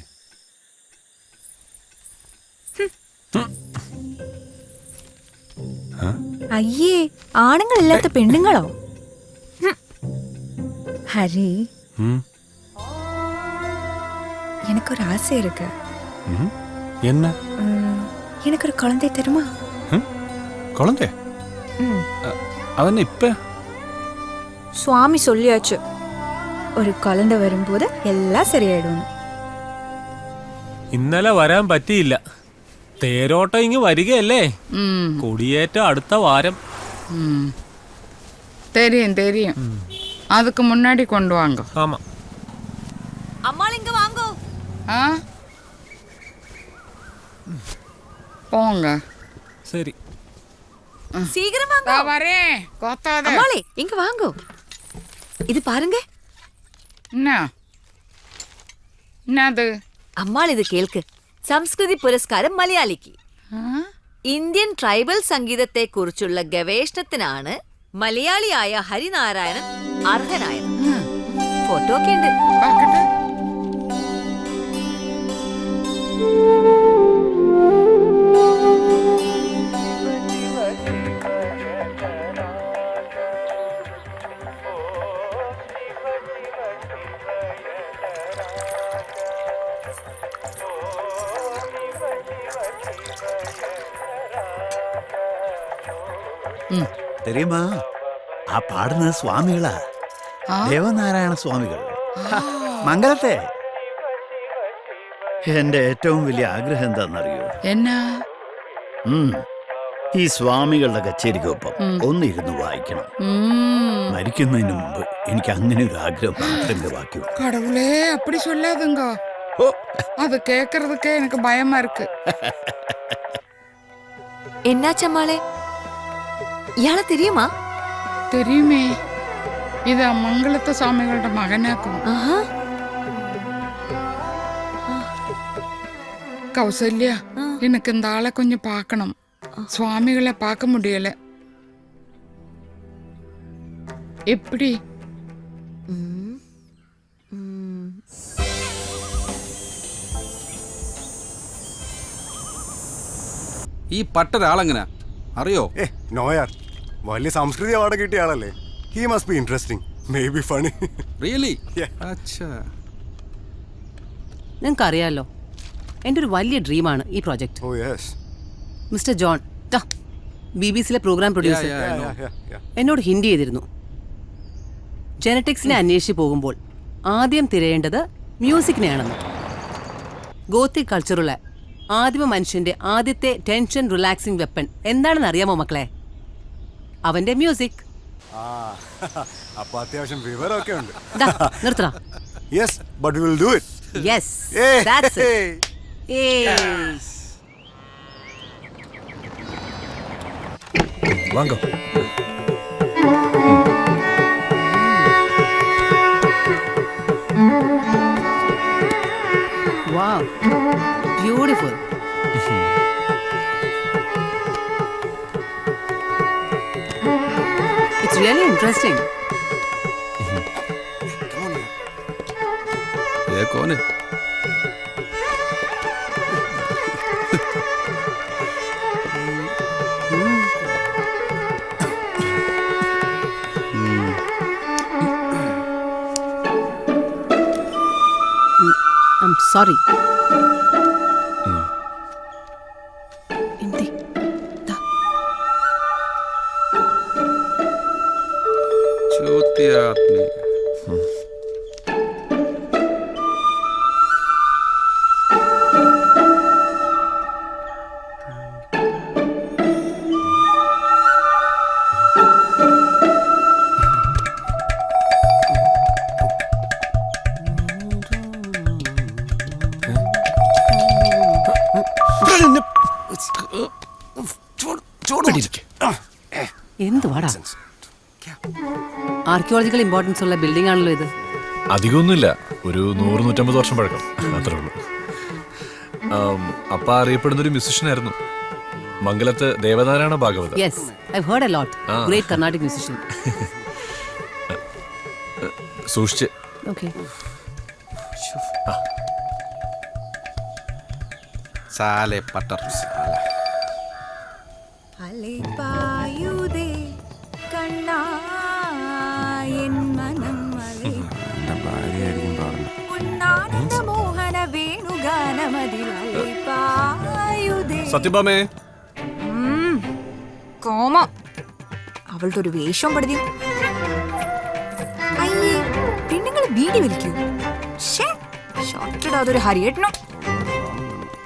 [SPEAKER 9] അയ്യേ, ആണുങ്ങളില്ലാത്ത പെണ്ണുങ്ങളോ? ഹരി, எனக்கொரு ஆசை இருக்கு.
[SPEAKER 14] என்ன?
[SPEAKER 9] எனக்கு ஒரு குழந்தை தருமா?
[SPEAKER 14] குழந்தை? അവൻ ഇപ്പ
[SPEAKER 9] സ്വാമി சொல்லியாச்சு, ഒരു കുഴந்தை വരുമ്പോൾ എല്ലാം ശരിയായിടും.
[SPEAKER 7] ഇന്നലെ വരാൻ പറ്റിയില്ല. തേരോട്ടം ഇങ്ങ് വരികയല്ലേ. കൊടിയേറ്റം അടുത്ത വാരം.
[SPEAKER 4] தெரியும் தெரியும். அதுக்கு முன்னாடி கொண்டு வாங்க.
[SPEAKER 7] ஆமா.
[SPEAKER 3] அம்மா இங்க வாங்கோ.
[SPEAKER 4] ஆ, போங்க.
[SPEAKER 7] சரி,
[SPEAKER 3] சீக்கிரம் வாங்க.
[SPEAKER 4] வரேன். கொத்தாத.
[SPEAKER 3] அம்மாளே இங்க வாங்கோ. இது பாருங்க.
[SPEAKER 4] என்னது?
[SPEAKER 3] അമ്മാൾ ഇത് കേൾക്ക്. സംസ്കൃതി പുരസ്കാരം മലയാളിക്ക്. ഇന്ത്യൻ ട്രൈബൽ സംഗീതത്തെ കുറിച്ചുള്ള ഗവേഷണത്തിനാണ് മലയാളിയായ ഹരിനാരായണൻ അർഹനായത്. ഫോട്ടോ ഒക്കെ ഉണ്ട്.
[SPEAKER 17] தெரியுமா, ആ പാടുന്നത് സ്വാമികളാ, ദേവനാരായണ സ്വാമികൾ, മംഗലത്തെ. എന്റെ ഏറ്റവും വലിയ ആഗ്രഹം എന്താണെന്നറിയോ?
[SPEAKER 4] എന്നാ?
[SPEAKER 17] ഈ സ്വാമികളുടെ കച്ചേരിക്കൊപ്പം ഒന്നിരുന്ന് വായിക്കണം. മരിക്കുന്നതിന് മുമ്പ് എനിക്ക് അങ്ങനെ ഒരു ആഗ്രഹം മാത്രമേ ബാക്കിയുള്ളൂ.
[SPEAKER 4] கடவுளே, அப்படி சொல்லாதுங்க. அது கேக்குறதுக்கே எனக்கு பயமா இருக்கு.
[SPEAKER 3] എന്നാച്ചമ്മാളെ, ഇയാളെ தெரியுமா?
[SPEAKER 4] தெரியுமே, இது மங்களத்த சுவாமிகளோட மகனாக்கும். கௌசல்யா, எனக்கு இந்த ஆளை கொஞ்சம் பார்க்கணும். சுவாமிகளை பார்க்க முடியல. எப்படி?
[SPEAKER 18] ഈ പട്ടൊരാളെങ്ങനെ അറിയോ?
[SPEAKER 19] നോയാർ, വലിയ സംസ്കൃതി അവാർഡ് കിട്ടിയ ആളല്ലേ. He must be interesting, may be funny.
[SPEAKER 18] Really? അച്ഛാ,
[SPEAKER 20] നിങ്ങൾക്ക് അറിയാലോ, എൻ്റെ ഒരു വലിയ ഡ്രീമാണ് ഈ പ്രോജക്റ്റ്.
[SPEAKER 19] ഓ yes.
[SPEAKER 20] Mister John, BBC-ലെ programme producer, എന്നോട് ഹിന്റ് ചെയ്തിരുന്നു, ജെനറ്റിക്സിനെ അന്വേഷിച്ച് പോകുമ്പോൾ ആദ്യം തിരയേണ്ടത് മ്യൂസിക്കിനെയാണെന്ന്. ഗോത്തിക് കൾച്ചറുള്ള ആദിമ മനുഷ്യന്റെ ആദ്യത്തെ ടെൻഷൻ റിലാക്സിംഗ് വെപ്പൺ എന്താണെന്ന് അറിയാമോ മക്കളെ? അവന്റെ മ്യൂസിക്.
[SPEAKER 19] അപ്പൊ അത്യാവശ്യം വിവരമൊക്കെ ഉണ്ട്.
[SPEAKER 20] നിർത്തണം.
[SPEAKER 19] Yes, but we will do it.
[SPEAKER 20] Yes, that's it.
[SPEAKER 14] വാങ്ങോ.
[SPEAKER 20] Wow, beautiful. It's really interesting.
[SPEAKER 18] Koné
[SPEAKER 20] I'm sorry.
[SPEAKER 18] ചോദ്യാത്മി
[SPEAKER 20] എന്തുവാടാ? ആർക്കിയോളജിക്കൽ ഇമ്പോർട്ടൻസ് ഉള്ള ബിൽഡിംഗ് ആണല്ലോ ഇത്.
[SPEAKER 14] അധികമൊന്നുമില്ല, ഒരു 100-150 വർഷം പഴക്കം, അത്രേ ഉള്ളൂ. അപ്പ അറിയപ്പെടുന്ന ഒരു മ്യൂസിഷ്യൻ ആയിരുന്നു, മംഗലത്ത് ദേവനാരായണ ഭാഗവത.
[SPEAKER 20] Yes, I've heard a lot. Great Carnatic musician.
[SPEAKER 14] സൂക്ഷിച്ച്.
[SPEAKER 20] Okay.
[SPEAKER 18] സാലെ പട്ടർ സാല
[SPEAKER 9] അലൈപായുദേ കണ്ണാ എൻ മനം ഉന്നാനന്ദ മോഹന വേണുഗാനമതിൽ അലൈപായുദേ.
[SPEAKER 14] സത്യഭാമേ,
[SPEAKER 9] കോമ അവളുടെ ഒരു വേഷം പടുതി. അയ്യേ, പെണ്ണുങ്ങൾ ബീഡി വലിക്കൂ. ഷോർട്ടിടാ, അതൊരു ഹരിയേട്ടനോ.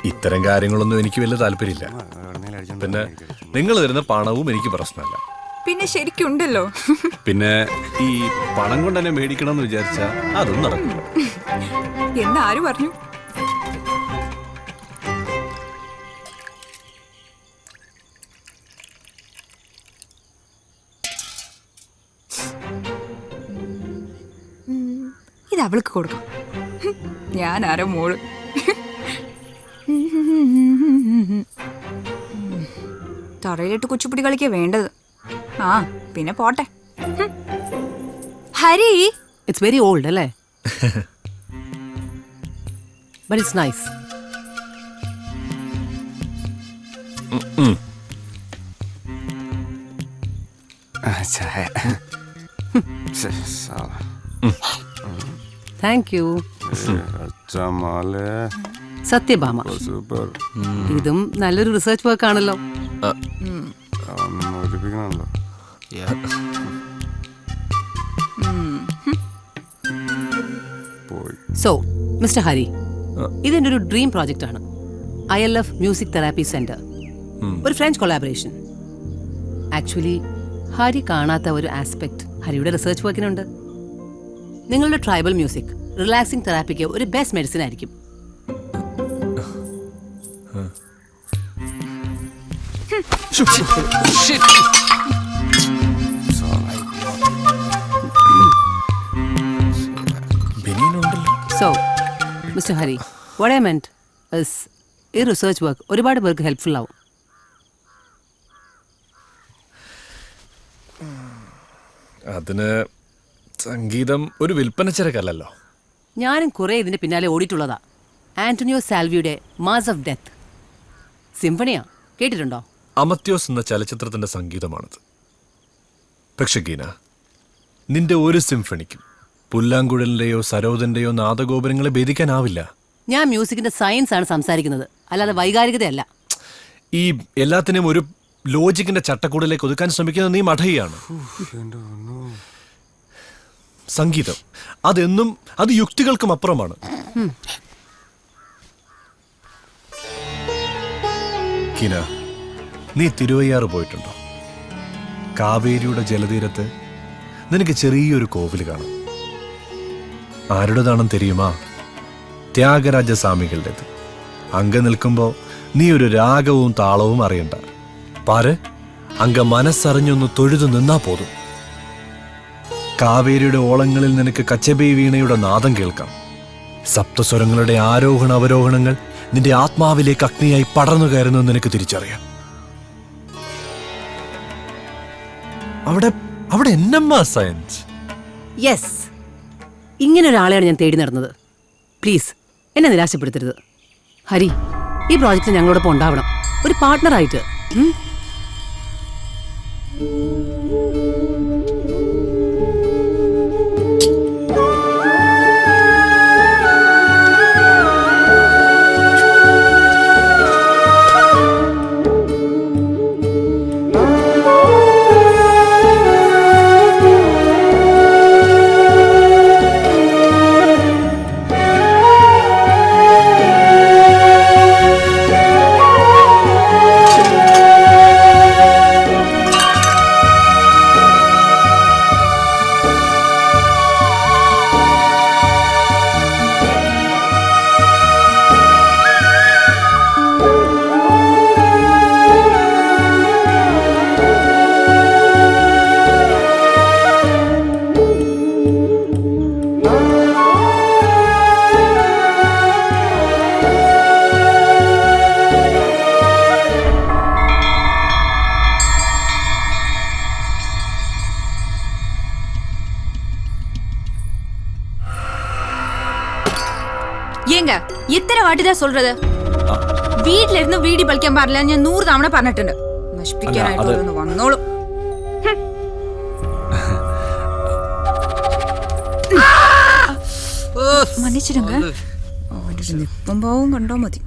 [SPEAKER 14] ഇത്തരം കാര്യങ്ങളൊന്നും എനിക്ക് വലിയ താല്പര്യമില്ല. പിന്നെ നിങ്ങൾ തരുന്ന പണവും എനിക്ക് പ്രശ്നമല്ല.
[SPEAKER 9] പിന്നെ ശരിക്കുണ്ടല്ലോ.
[SPEAKER 14] പിന്നെ ഈ പണം കൊണ്ട് തന്നെ മേടിക്കണം എന്ന് വിചാരിച്ചാ അതൊന്നും നടക്കില്ല.
[SPEAKER 9] എന്നാര് പറഞ്ഞു? ഇത് അവൾക്ക് കൊടുക്കാം. ഞാൻ ആരോ മോള്. തറയിലിട്ട് കുച്ചിപ്പുടി കളിക്കാ വേണ്ടത്. ആ പിന്നെ പോട്ടെ. ഹരി,
[SPEAKER 20] It's very old, അല്ലേ? But it's nice. Thank you. Satyabhama, ഇതും നല്ലൊരു റിസർച്ച് വർക്ക് ആണല്ലോ. സോ മിസ്റ്റർ ഹരി, ഇതെന്റെ ഒരു ഡ്രീം പ്രോജക്റ്റ് ആണ്. ILF മ്യൂസിക് തെറാപ്പി സെന്റർ, ഒരു ഫ്രഞ്ച് കൊളാബറേഷൻ. ആക്ച്വലി ഹരി കാണാത്ത ഒരു ആസ്പെക്ട് ഹരിയുടെ റിസർച്ച് വർക്കിനുണ്ട്. നിങ്ങളുടെ ട്രൈബൽ മ്യൂസിക് റിലാക്സിംഗ് തെറാപ്പിക്ക് ഒരു ബെസ്റ്റ് മെഡിസിൻ ആയിരിക്കും. So, Mr. Hari, what I meant is ഈ റിസർച്ച് വർക്ക് ഒരുപാട് പേർക്ക് ഹെൽപ്ഫുൾ ആവും.
[SPEAKER 14] അതിന് സംഗീതം ഒരു വിൽപ്പനച്ചരക്കല്ലല്ലോ.
[SPEAKER 20] ഞാനും കുറെ ഇതിന് പിന്നാലെ ഓടിയിട്ടുള്ളതാ. ആന്റണിയോ സാൽവിയുടെ മാസ് ഓഫ് ഡെത്ത് സിംഫണിയാ, കേട്ടിട്ടുണ്ടോ?
[SPEAKER 14] അമത്യോസ് എന്ന ചലച്ചിത്രത്തിന്റെ സംഗീതമാണത്. പക്ഷെ ഗീന, നിന്റെ ഒരു സിംഫണിക്കും പുല്ലാങ്കുഴലിന്റെയോ സരോദന്റെയോ നാദഗോപുരങ്ങളെ ഭേദിക്കാനാവില്ല.
[SPEAKER 20] ഞാൻ മ്യൂസിക്കിന്റെ സയൻസ് ആണ് സംസാരിക്കുന്നത്, അല്ലാതെ വൈകാരികതയല്ല.
[SPEAKER 14] ഈ എല്ലാത്തിനും ഒരു ലോജിക്കിന്റെ ചട്ടക്കൂടിലേക്ക് ഒതുക്കാൻ ശ്രമിക്കുന്നത് നീ മഠയാണ്. സംഗീതം അതെന്നും അത് യുക്തികൾക്കും അപ്പുറമാണ്. കിന, നീ തിരുവയ്യാറ് പോയിട്ടുണ്ടോ? കാവേരിയുടെ ജലതീരത്ത് നിനക്ക് ചെറിയൊരു കോവിൽ കാണാം. ആരുടേതാണെന്ന് തെരിയുമാ? ത്യാഗരാജസ്വാമികളുടേത്. അങ്ക നിൽക്കുമ്പോ നീ ഒരു രാഗവും താളവും അറിയണ്ട. പാര്, അങ്ക മനസ്സറിഞ്ഞൊന്ന് തൊഴുതു നിന്നാ പോതും. കാവേരിയുടെ ഓളങ്ങളിൽ നിനക്ക് കച്ചബൈ വീണയുടെ നാദം കേൾക്കാം. സപ്തസ്വരങ്ങളുടെ ആരോഹണ അവരോഹണങ്ങൾ നിന്റെ ആത്മാവിലേക്ക് അഗ്നിയായി പടർന്നു കയറുന്നു നിനക്ക് തിരിച്ചറിയാം. അവിടെ അവിടെ എന്നമ്മാ സയൻസ്.
[SPEAKER 20] യെസ്, ഇങ്ങനെ ഒരാളെയാണ് ഞാൻ തേടി നടന്നത്. പ്ലീസ് എന്നെ നിരാശപ്പെടുത്തരുത്. ഹരി, ഈ പ്രോജക്റ്റ് ഞങ്ങളോടൊപ്പം ഉണ്ടാവണം, ഒരു പാർട്ട്ണറായിട്ട്.
[SPEAKER 9] ஏங்க எத்தனை வாட்டி தான் சொல்றது? வீட்ல இருந்து வீடி பலிക്കാൻ பாரல. ഞാൻ 100 തവണ പറഞ്ഞിട്ടുണ്ട്. നശിപ്പിക്കാനായിട്ട് ഒന്ന് വന്നോളൂ. മன்னிச்சிடுங்க. അവന്റെ നിപ്പം പാവം കണ്ടാ മതി.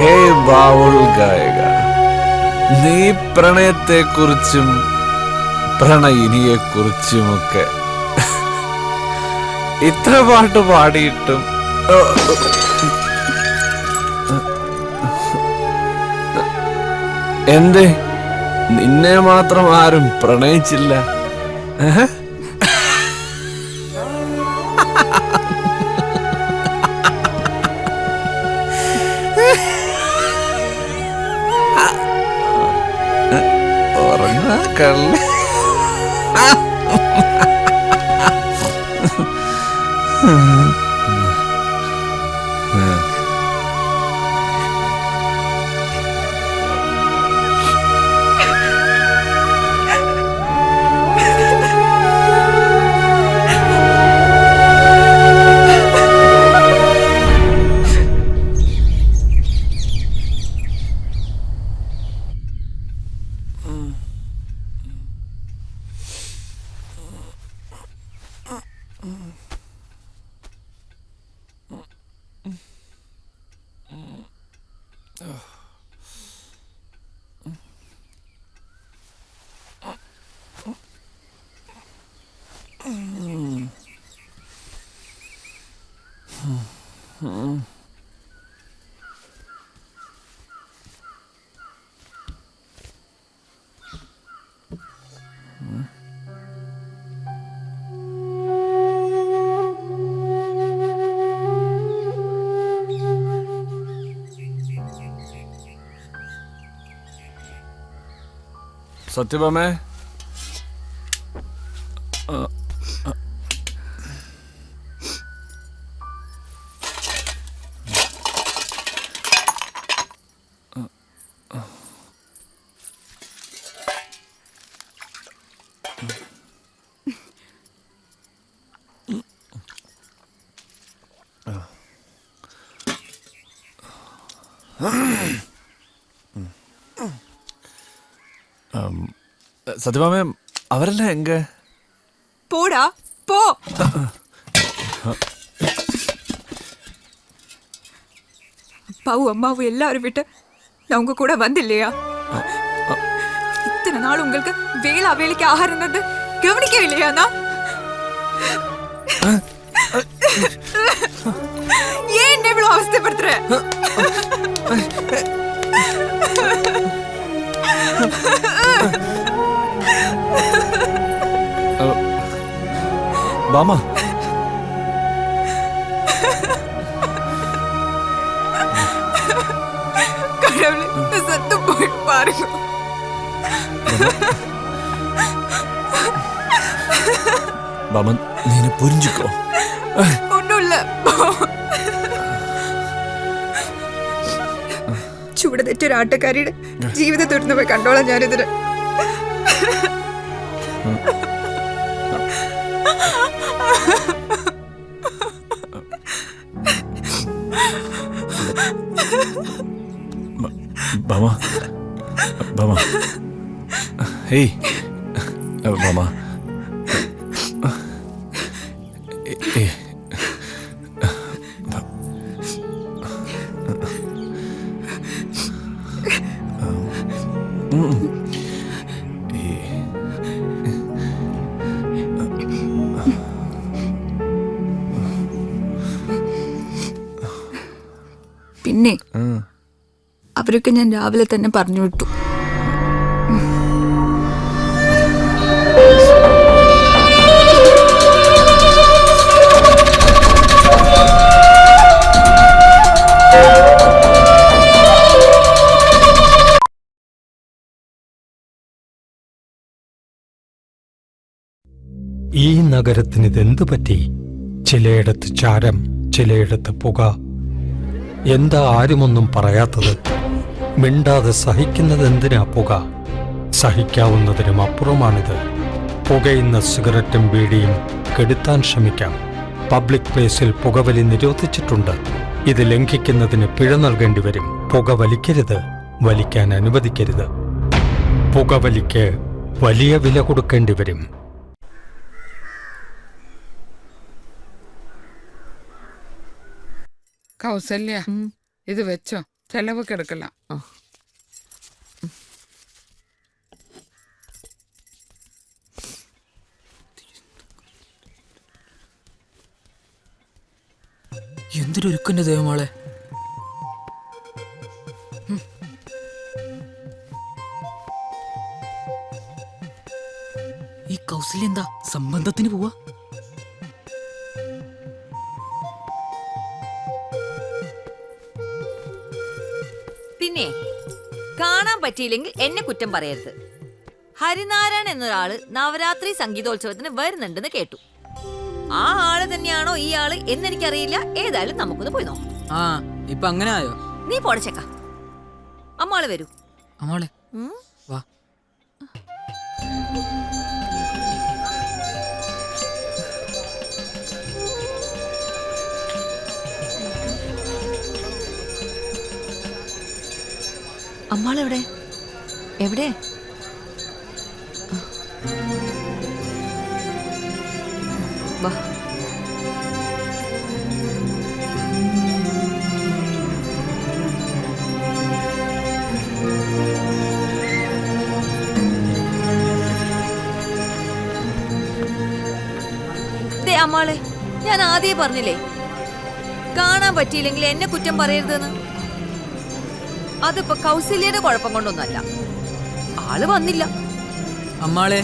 [SPEAKER 14] ഹേ ബാവുൾ ഗായക, നീ പ്രണയത്തെക്കുറിച്ചും പ്രണയിനിയെക്കുറിച്ചുമൊക്കെ ഇത്ര പാട്ട് പാടിയിട്ടും എന്തേ നിന്നെ മാത്രം ആരും പ്രണയിച്ചില്ല? കള്ളി സത്യഭാമേ, സത്യഭാമേ അവരെല്ലാം എങ്ക
[SPEAKER 9] போடா போ. அப்பாவும் அம்மாவும் எல்லாரும் விட்டு நான் உங்க கூட வந்தில்லையா? இத்தனை நாள் உங்களுக்கு வேளா வேலைக்கு ஆகாரம் தந்து கவனிக்கவே இல்லையாண்ணா? ஏன் என்ன இவ்வளவு அவஸ்தைப்படுத்துற?
[SPEAKER 14] பாமா
[SPEAKER 9] கடவுளே சத்து போய் பாருங்க.
[SPEAKER 14] பாமா நீ புரிஞ்சுக்கோ.
[SPEAKER 9] ஒண்ணும் இல்ல. ചൂട് തെറ്റൊരു ആട്ടക്കാരിയുടെ ജീവിതം തുറന്നു പോയി കണ്ടോളാം ഞാനിതിന്.
[SPEAKER 14] Bama. Bama. Hey. Bama. Hey.
[SPEAKER 9] പിന്നെ അവരൊക്കെ ഞാൻ രാവിലെ തന്നെ പറഞ്ഞു വിട്ടു.
[SPEAKER 2] ഈ നഗരത്തിന് ഇതെന്തു പറ്റി? ചിലയിടത്ത് ചാരം, ചിലയിടത്ത് പുക. എന്താ ആരുമൊന്നും പറയാത്തത്? മിണ്ടാതെ സഹിക്കുന്നതെന്തിനാ പുക? സഹിക്കാവുന്നതിനും അപ്പുറമാണിത്. പുകയുന്ന സിഗരറ്റും ബീഡിയും കെടുത്താൻ ശ്രമിക്കാം. പബ്ലിക് പ്ലേസിൽ പുകവലി നിരോധിച്ചിട്ടുണ്ട്. ഇത് ലംഘിക്കുന്നതിന് പിഴ നൽകേണ്ടി വരും. പുക വലിക്കരുത്, വലിക്കാൻ അനുവദിക്കരുത്. പുകവലിക്ക് വലിയ വില കൊടുക്കേണ്ടി വരും.
[SPEAKER 4] കൗസല്യ, ഇത് വെച്ചോ, ചെലവ് കിടക്കല.
[SPEAKER 12] എന്തൊരുക്കന്റെ ദൈവമാളെ. ഈ കൗസല്യ എന്താ സംബന്ധത്തിന് പോവാ?
[SPEAKER 3] പിന്നെ കാണാൻ പറ്റിയില്ലെങ്കിൽ എന്നെ കുറ്റം പറയരുത്. ഹരിനാരായൺ എന്നൊരാള് നവരാത്രി സംഗീതോത്സവത്തിന് വരുന്നുണ്ടെന്ന് കേട്ടു. ആ ആള് തന്നെയാണോ ഈ ആള് എന്നെനിക്കറിയില്ല. ഏതായാലും നമുക്കൊന്ന് പോയി നോക്കാം.
[SPEAKER 12] ആ ഇപ്പൊ അങ്ങനെ ആയോ?
[SPEAKER 3] നീ പോടച്ചേക്ക. അമ്മാള് വരൂ.
[SPEAKER 12] അമ്മാളെ വാ.
[SPEAKER 3] അമ്മാളെവിടെ? എവിടെ? വാ. അമ്മാളെ, ഞാൻ ആദ്യമേ പറഞ്ഞില്ലേ കാണാൻ പറ്റിയില്ലെങ്കിൽ എന്നെ കുറ്റം പറയരുതെന്ന്. അതിപ്പോ കൗസല്യയുടെ കുഴപ്പം കൊണ്ടൊന്നല്ല, ആള് വന്നില്ല.
[SPEAKER 12] അമ്മാളെ,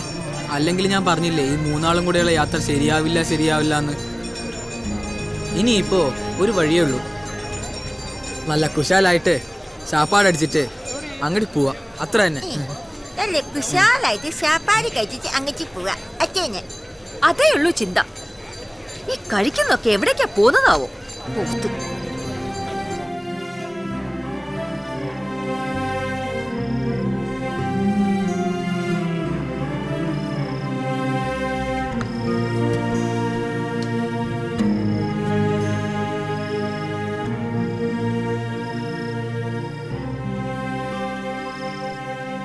[SPEAKER 12] അല്ലെങ്കിൽ ഞാൻ പറഞ്ഞില്ലേ ഈ മൂന്നാളും കൂടെയുള്ള യാത്ര ശരിയാവില്ല എന്ന്. ഇനിയിപ്പോ ഒരു വഴിയേ ഉള്ളൂ. നല്ല കുശാലായിട്ട് ചാപ്പാടടിച്ചിട്ട് അങ്ങോട്ട് പോവാ, അത്ര തന്നെ.
[SPEAKER 8] കുശാലായിട്ട് ചാപ്പാട് കഴിച്ചിട്ട് അങ്ങോട്ട് പോവാ,
[SPEAKER 3] അതേ ഉള്ളൂ ചിന്ത. ഈ കഴിക്കുന്നൊക്കെ എവിടേക്കാ പോന്നതാവോ?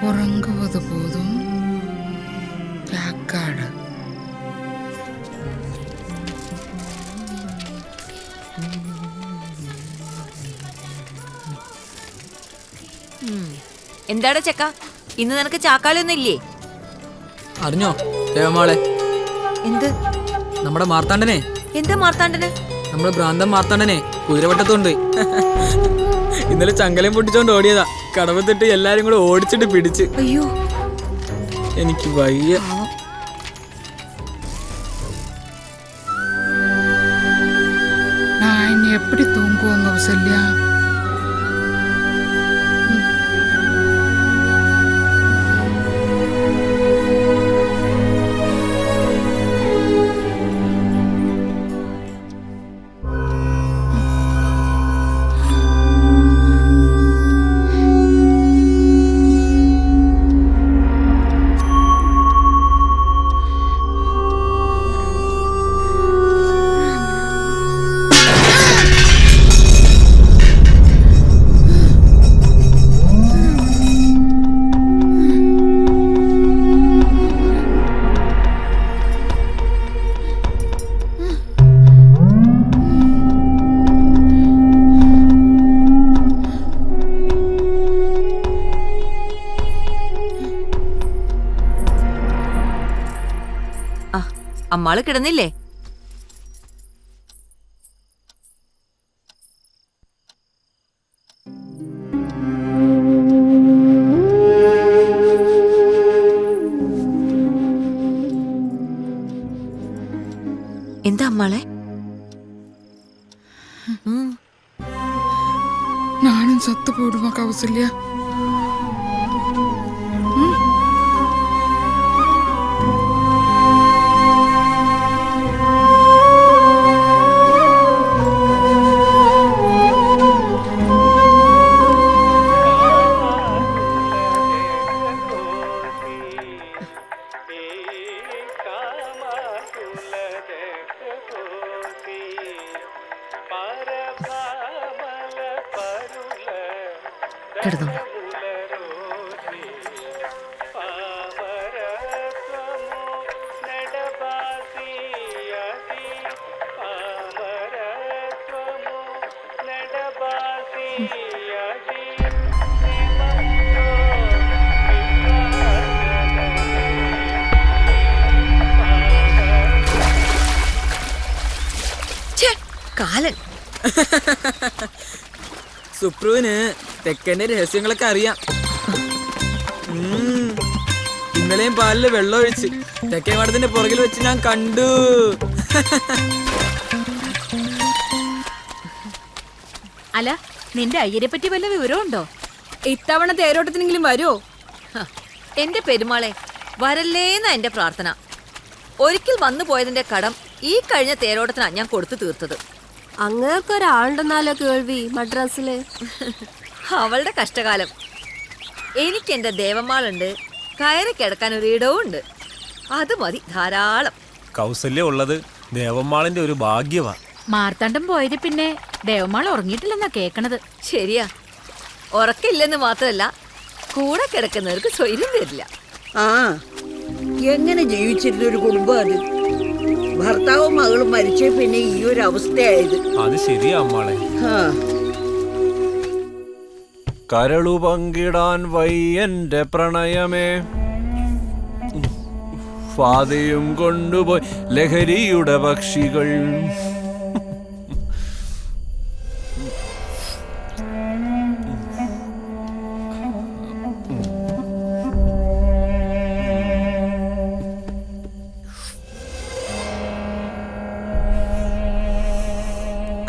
[SPEAKER 4] ഉറങ്ങുവത് പോതും പ്ലാക്കാട്.
[SPEAKER 3] എന്താടാ ചെക്ക, ഇന്ന് നിനക്ക് ചാക്കാളിയൊന്നും ഇല്ലേ?
[SPEAKER 12] അറിഞ്ഞോ ദേവമാളെ?
[SPEAKER 3] എന്ത്?
[SPEAKER 12] നമ്മുടെ മാർത്താണ്ഡനെ.
[SPEAKER 3] എന്താ മാർത്താണ്ഡന്?
[SPEAKER 12] നമ്മുടെ ഭ്രാന്തൻ മാർത്താണ്ഡനെ കുതിരവട്ടത്തുണ്ട്. ഇന്നലെ ചങ്കലയും പൊട്ടിച്ചോണ്ട് ഓടിയതാ. കടവത്തിട്ട് എല്ലാരും കൂടെ ഓടിച്ചിട്ട് പിടിച്ച്.
[SPEAKER 3] അയ്യോ,
[SPEAKER 12] എനിക്ക് വയ്യ.
[SPEAKER 4] நான் இனி எப்படி தூங்குவோங்க கௌசல்யா?
[SPEAKER 3] അമ്മാള് കിടന്നില്ലേ? എന്താ അമ്മാളെ?
[SPEAKER 4] நானும் சத்து போடுமா கௌசல்யா?
[SPEAKER 3] കിടന്നോളൂ. കാലൻ.
[SPEAKER 12] സുപ്രുവിന് തെക്കന്റെ രഹസ്യങ്ങളൊക്കെ അറിയാം. ഇന്നലെയും പാലില് വെള്ളം ഒഴിച്ച് തെക്കേ മാടത്തിന്റെ പുറകിൽ വെച്ച് ഞാൻ കണ്ടു.
[SPEAKER 13] അല്ല, നിന്റെ അയ്യരെ പറ്റി വല്ല വിവരമുണ്ടോ?
[SPEAKER 9] ഇത്തവണ തേരോട്ടത്തിനെങ്കിലും വരുമോ?
[SPEAKER 3] എന്റെ പെരുമാളെ, വരല്ലേന്ന എന്റെ പ്രാർത്ഥന. ഒരിക്കൽ വന്നു പോയതിന്റെ കടം ഈ കഴിഞ്ഞ തേരോട്ടത്തിനാ ഞാൻ കൊടുത്തു തീർത്തത്.
[SPEAKER 9] അങ്ങേർക്കൊരാളുണ്ടെന്നാലോ കേൾവി മദ്രാസില്.
[SPEAKER 3] അവളുടെ കഷ്ടകാലം. എനിക്ക് എന്റെ ദേവമാളുണ്ട്, കയറി കിടക്കാൻ ഒരു ഇടവും ഉണ്ട്. അത് മതി ധാരാളം.
[SPEAKER 7] കൗസല്യം ഉള്ളത് ദേവമ്മാളിന്റെ ഒരു ഭാഗ്യവാ.
[SPEAKER 13] മാർത്താണ്ഡം പോയത് പിന്നെ ദേവമാൾ ഉറങ്ങിയിട്ടില്ലെന്നാ കേക്കണത്.
[SPEAKER 3] ശരിയാ, ഉറക്കില്ലെന്ന് മാത്രല്ല, കൂടെ കിടക്കുന്നവർക്ക് സ്വൈര്യം തരില്ല.
[SPEAKER 8] ആ, എങ്ങനെ ജീവിച്ചിരുന്ന ഒരു കുടുംബം അത്. ഭർത്താവും മകളും മരിച്ച പിന്നെ ഈ ഒരു അവസ്ഥയായത്.
[SPEAKER 7] അത് ശരിയാ അമ്മാളെ.
[SPEAKER 14] കരളു പങ്കിടാൻ വയ്യന്റെ പ്രണയമേ, ഫാദയും കൊണ്ടുപോയി ലഹരിയുടെ പക്ഷികൾ.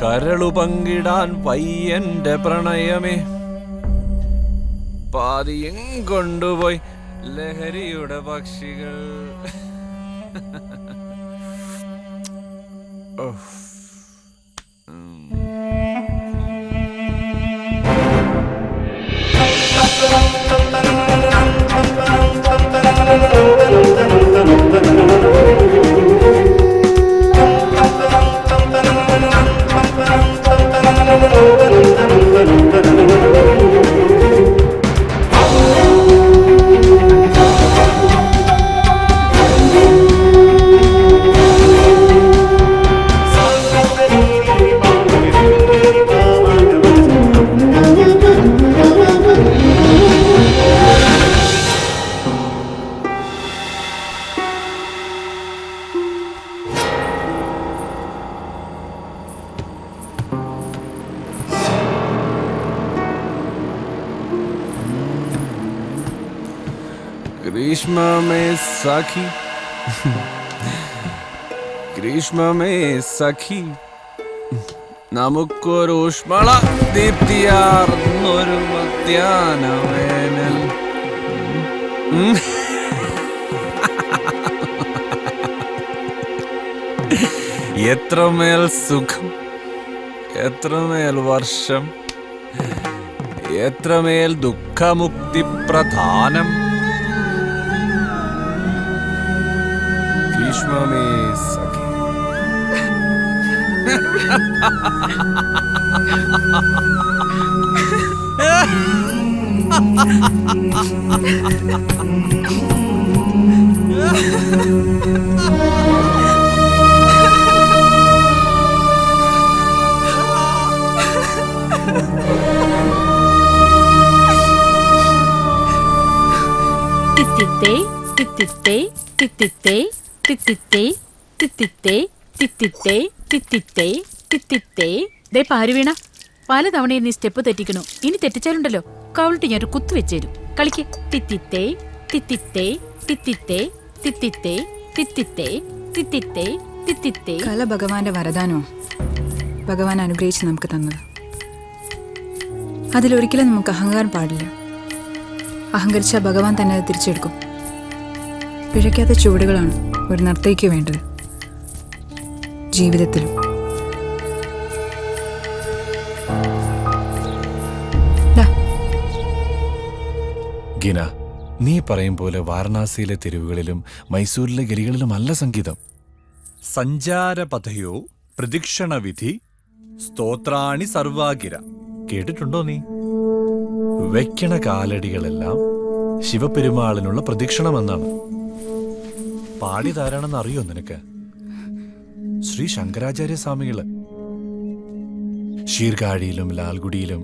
[SPEAKER 14] കരളു പങ്കിടാൻ വയ്യന്റെ പ്രണയമേ, പാതിയും കൊണ്ടുപോയി ലഹരിയുടെ പക്ഷികൾ. ഗ്രീഷ്മമേ സഖി ഗ്രീഷ്മമേ സഖി നമുക്കൊരു ഊഷ്മള ദീപ്തിയാർന്നൊരു മധ്യാനവേനൽ. എത്രമേൽ സുഖം, എത്രമേൽ വർഷം, എത്രമേൽ ദുഃഖമുക്തി പ്രധാനം. ഭീഷ്മമേ സഖി.
[SPEAKER 13] തിത്തിത്തേ തിത്തിത്തേ തിത്തിത്തേ തിത്തിത്തേ തിത്തിത്തേ തിത്തിത്തേ തിത്തിത്തേ തിത്തിത്തേ. ദേ പാരു വീണ, പലതവണ നീ സ്റ്റെപ്പ് തെറ്റിക്കണു. ഇനി തെറ്റിച്ചാലുണ്ടല്ലോ കവിളിട്ട് ഞാനൊരു കുത്തു വെച്ചേരും. കളിക്ക്. തിത്തിത്തേ തിത്തിത്തേ തിത്തിത്തേ തിത്തിത്തേ തിത്തിത്തേ തിത്തിത്തേ തിത്തിത്തേ.
[SPEAKER 9] കല ഭഗവാന്റെ വരദാനോ, ഭഗവാൻ അനുഗ്രഹിച്ച് നമുക്ക് തന്നത്. അതിലൊരിക്കലും നമുക്ക് അഹങ്കാരം പാടില്ല. അഹങ്കരിച്ച ഭഗവാൻ തന്നെ അത് തിരിച്ചെടുക്കും. പിഴയ്ക്കാത്ത ചുവടുകളാണ് ഒരു നർത്തകിക്ക് വേണ്ടത് ജീവിതത്തിലും.
[SPEAKER 14] ഗിന, നീ പറയും പോലെ വാരണാസിയിലെ തെരുവുകളിലും മൈസൂരിലെ ഗലികളിലും അല്ല സംഗീതം. സഞ്ചാരപഥയോ പ്രദക്ഷിണവിധി സ്തോത്രാണി സർവാഗിര. കേട്ടിട്ടുണ്ടോ നീ? വെക്കണ കാലടികളെല്ലാം ശിവപെരുമാളിനുള്ള പ്രദക്ഷിണമെന്നാണ്. പാടിതാരാണെന്ന് അറിയോ നിനക്ക്? ശ്രീ ശങ്കരാചാര്യ സ്വാമികള്. ശീർകാഴിയിലും ലാൽഗുഡിയിലും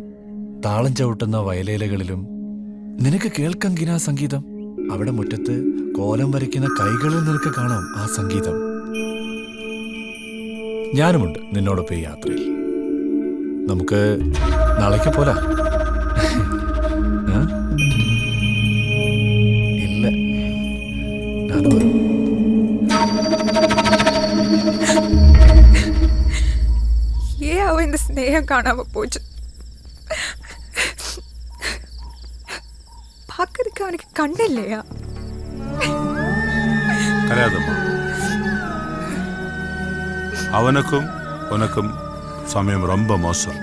[SPEAKER 14] താളം ചവിട്ടുന്ന വയലേലകളിലും നിനക്ക് കേൾക്കാം ഗിനാ സംഗീതം. അവിടെ മുറ്റത്ത് കോലം വരയ്ക്കുന്ന കൈകളിൽ നിനക്ക് കാണാം ആ സംഗീതം. ഞാനുമുണ്ട് നിന്നോടൊപ്പം ഈ യാത്രയിൽ. നമുക്ക് നാളേക്ക് പോലാ? ഇല്ല, ഞാനും വരും.
[SPEAKER 9] இந்த ஸ்நேகம் காணாம போச்சு. பார்க்கறதுக்கு அவனுக்கு கண்ணு இல்லையா?
[SPEAKER 16] കരയാതമ്മ. അവനക്കും ഉനക്കും സമയം ரொம்ப மோசம்.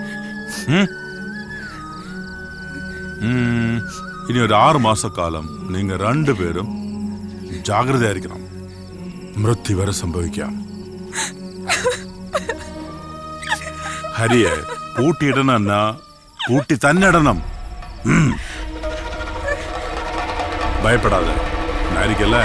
[SPEAKER 16] ഇനി ഒരു 6 മാസക്കാലം നിങ്ങൾ രണ്ടുപേരും ജാഗ്രതയായിരിക്കണം. മൃത്യു വരെ സംഭവിക്കാം. ഹരിയെ പൂട്ടിയിടണ പൂട്ടി തന്നെ ഇടണം. ഭയപ്പെടാതെ ആയിരിക്കല്ലേ?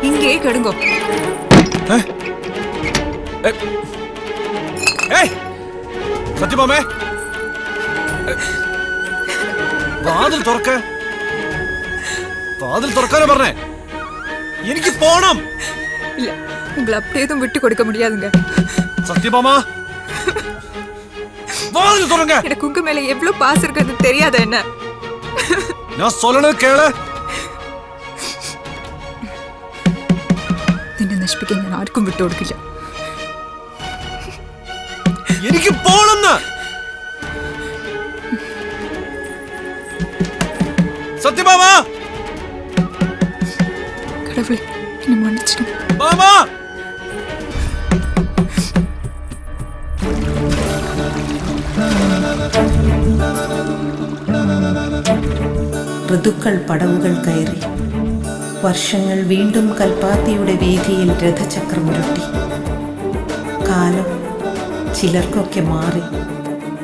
[SPEAKER 9] இங்கே கெடுங்கோ.
[SPEAKER 14] സത്യമാമേ, വാതിൽ തുറക്ക. വാതിൽ തുറക്കാനോ പറഞ്ഞേ? എനിക്ക് പോണം.
[SPEAKER 9] இல்ல, உங்களை அப்படியே எதுவும் விட்டு கொடுக்க முடியாதுங்க.
[SPEAKER 14] சத்தியமாமா, வாதில் துறங்க.
[SPEAKER 9] எனக்கு உங்க மேல எவ்வளவு பாசம் இருக்குன்னு தெரியாத என்ன?
[SPEAKER 14] நான் சொல்லணும் கேளு.
[SPEAKER 9] നിന്നെ നശിപ്പിക്കാൻ ഞാൻ ആർക്കും വിട്ടുകൊടുക്കില്ല.
[SPEAKER 14] എനിക്ക് പോണെന്ന്. സത്യമാമാ,
[SPEAKER 9] കടവുളെ എന്നെ മன்னிச்சிடு.
[SPEAKER 14] മാമാ,
[SPEAKER 6] ഋതുക്കൾ പടവുകൾ കയറി. വർഷങ്ങൾ വീണ്ടും കൽപ്പാത്തിയുടെ വീഥിയിൽ രഥചക്രമുരുട്ടി. കാലം ചിലർക്കൊക്കെ മാറി,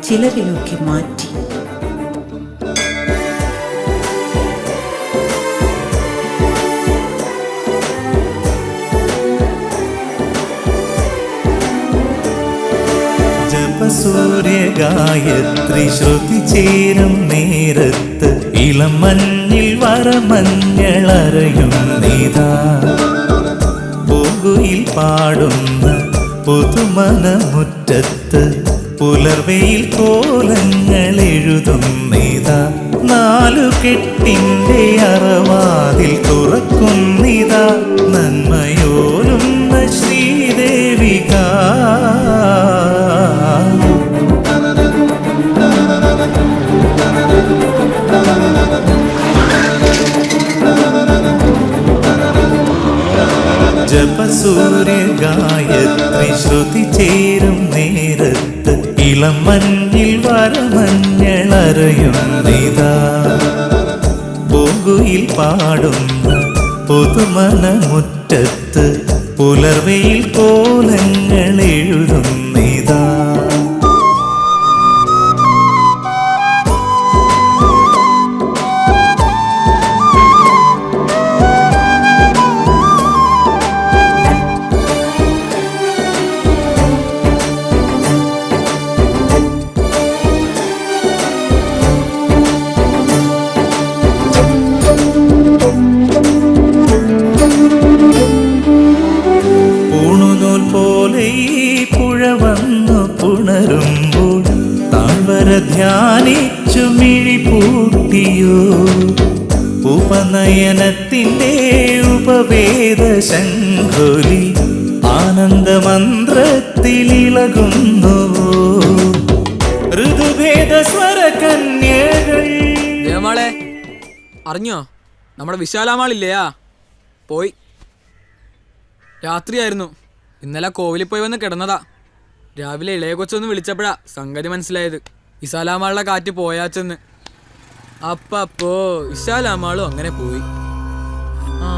[SPEAKER 6] ചിലരിലൊക്കെ മാറ്റി.
[SPEAKER 21] ജപസൂര്യ ഗായത്രി ശ്രുതി ചേരും നേരത്ത് ഇളം മഞ്ഞിൽ വരമഞ്ഞളറയും നീതാ പൂങ്കുയിൽ പാടുന്ന പുതുമനമുറ്റത്ത് പുലർവെയിൽ കോലങ്ങൾ എഴുതും നീതാ നാലുകെട്ടിന്റെ അറവാതിൽ തുറക്കുന്നിതാ നന്മയോലുന്ന ശ്രീദേവിക ജപസൂര്യ ഗായത്രി ശ്രുതി ചേരും നേരത്ത് ഇളം മഞ്ഞിൽ വരമഞ്ഞളറയും നീതാ പൂങ്കുയിൽ പാടുന്ന പുതുമനമുറ്റത്ത് പുലർവെയിൽ കോലങ്ങൾ എഴുതും നീതാ ധ്യാനിച്ചു മിഴി പൂട്ടിയോ ഉപനയനത്തിൻ്റെ ഉപവേദ ശംഖൊലി ആനന്ദമന്ത്രത്തിലിളകുന്നു ഋതുഭേദ സ്വരകന്യകൾ.
[SPEAKER 12] ദേവമാളെ അറിഞ്ഞോ നമ്മുടെ വിശാലാമാളില്ലയാ പോയി. രാത്രിയായിരുന്നു. ഇന്നലെ കോവിലിൽ പോയി വന്ന് കിടന്നതാ. രാവിലെ ഇളയ കൊച്ചൊന്ന് വിളിച്ചപ്പോഴാ സംഗതി മനസ്സിലായത്. വിശാലാമാളുടെ കാറ്റ് പോയാച്ചെന്ന്. അപ്പോ വിശാലാമാളും അങ്ങനെ പോയി. ആ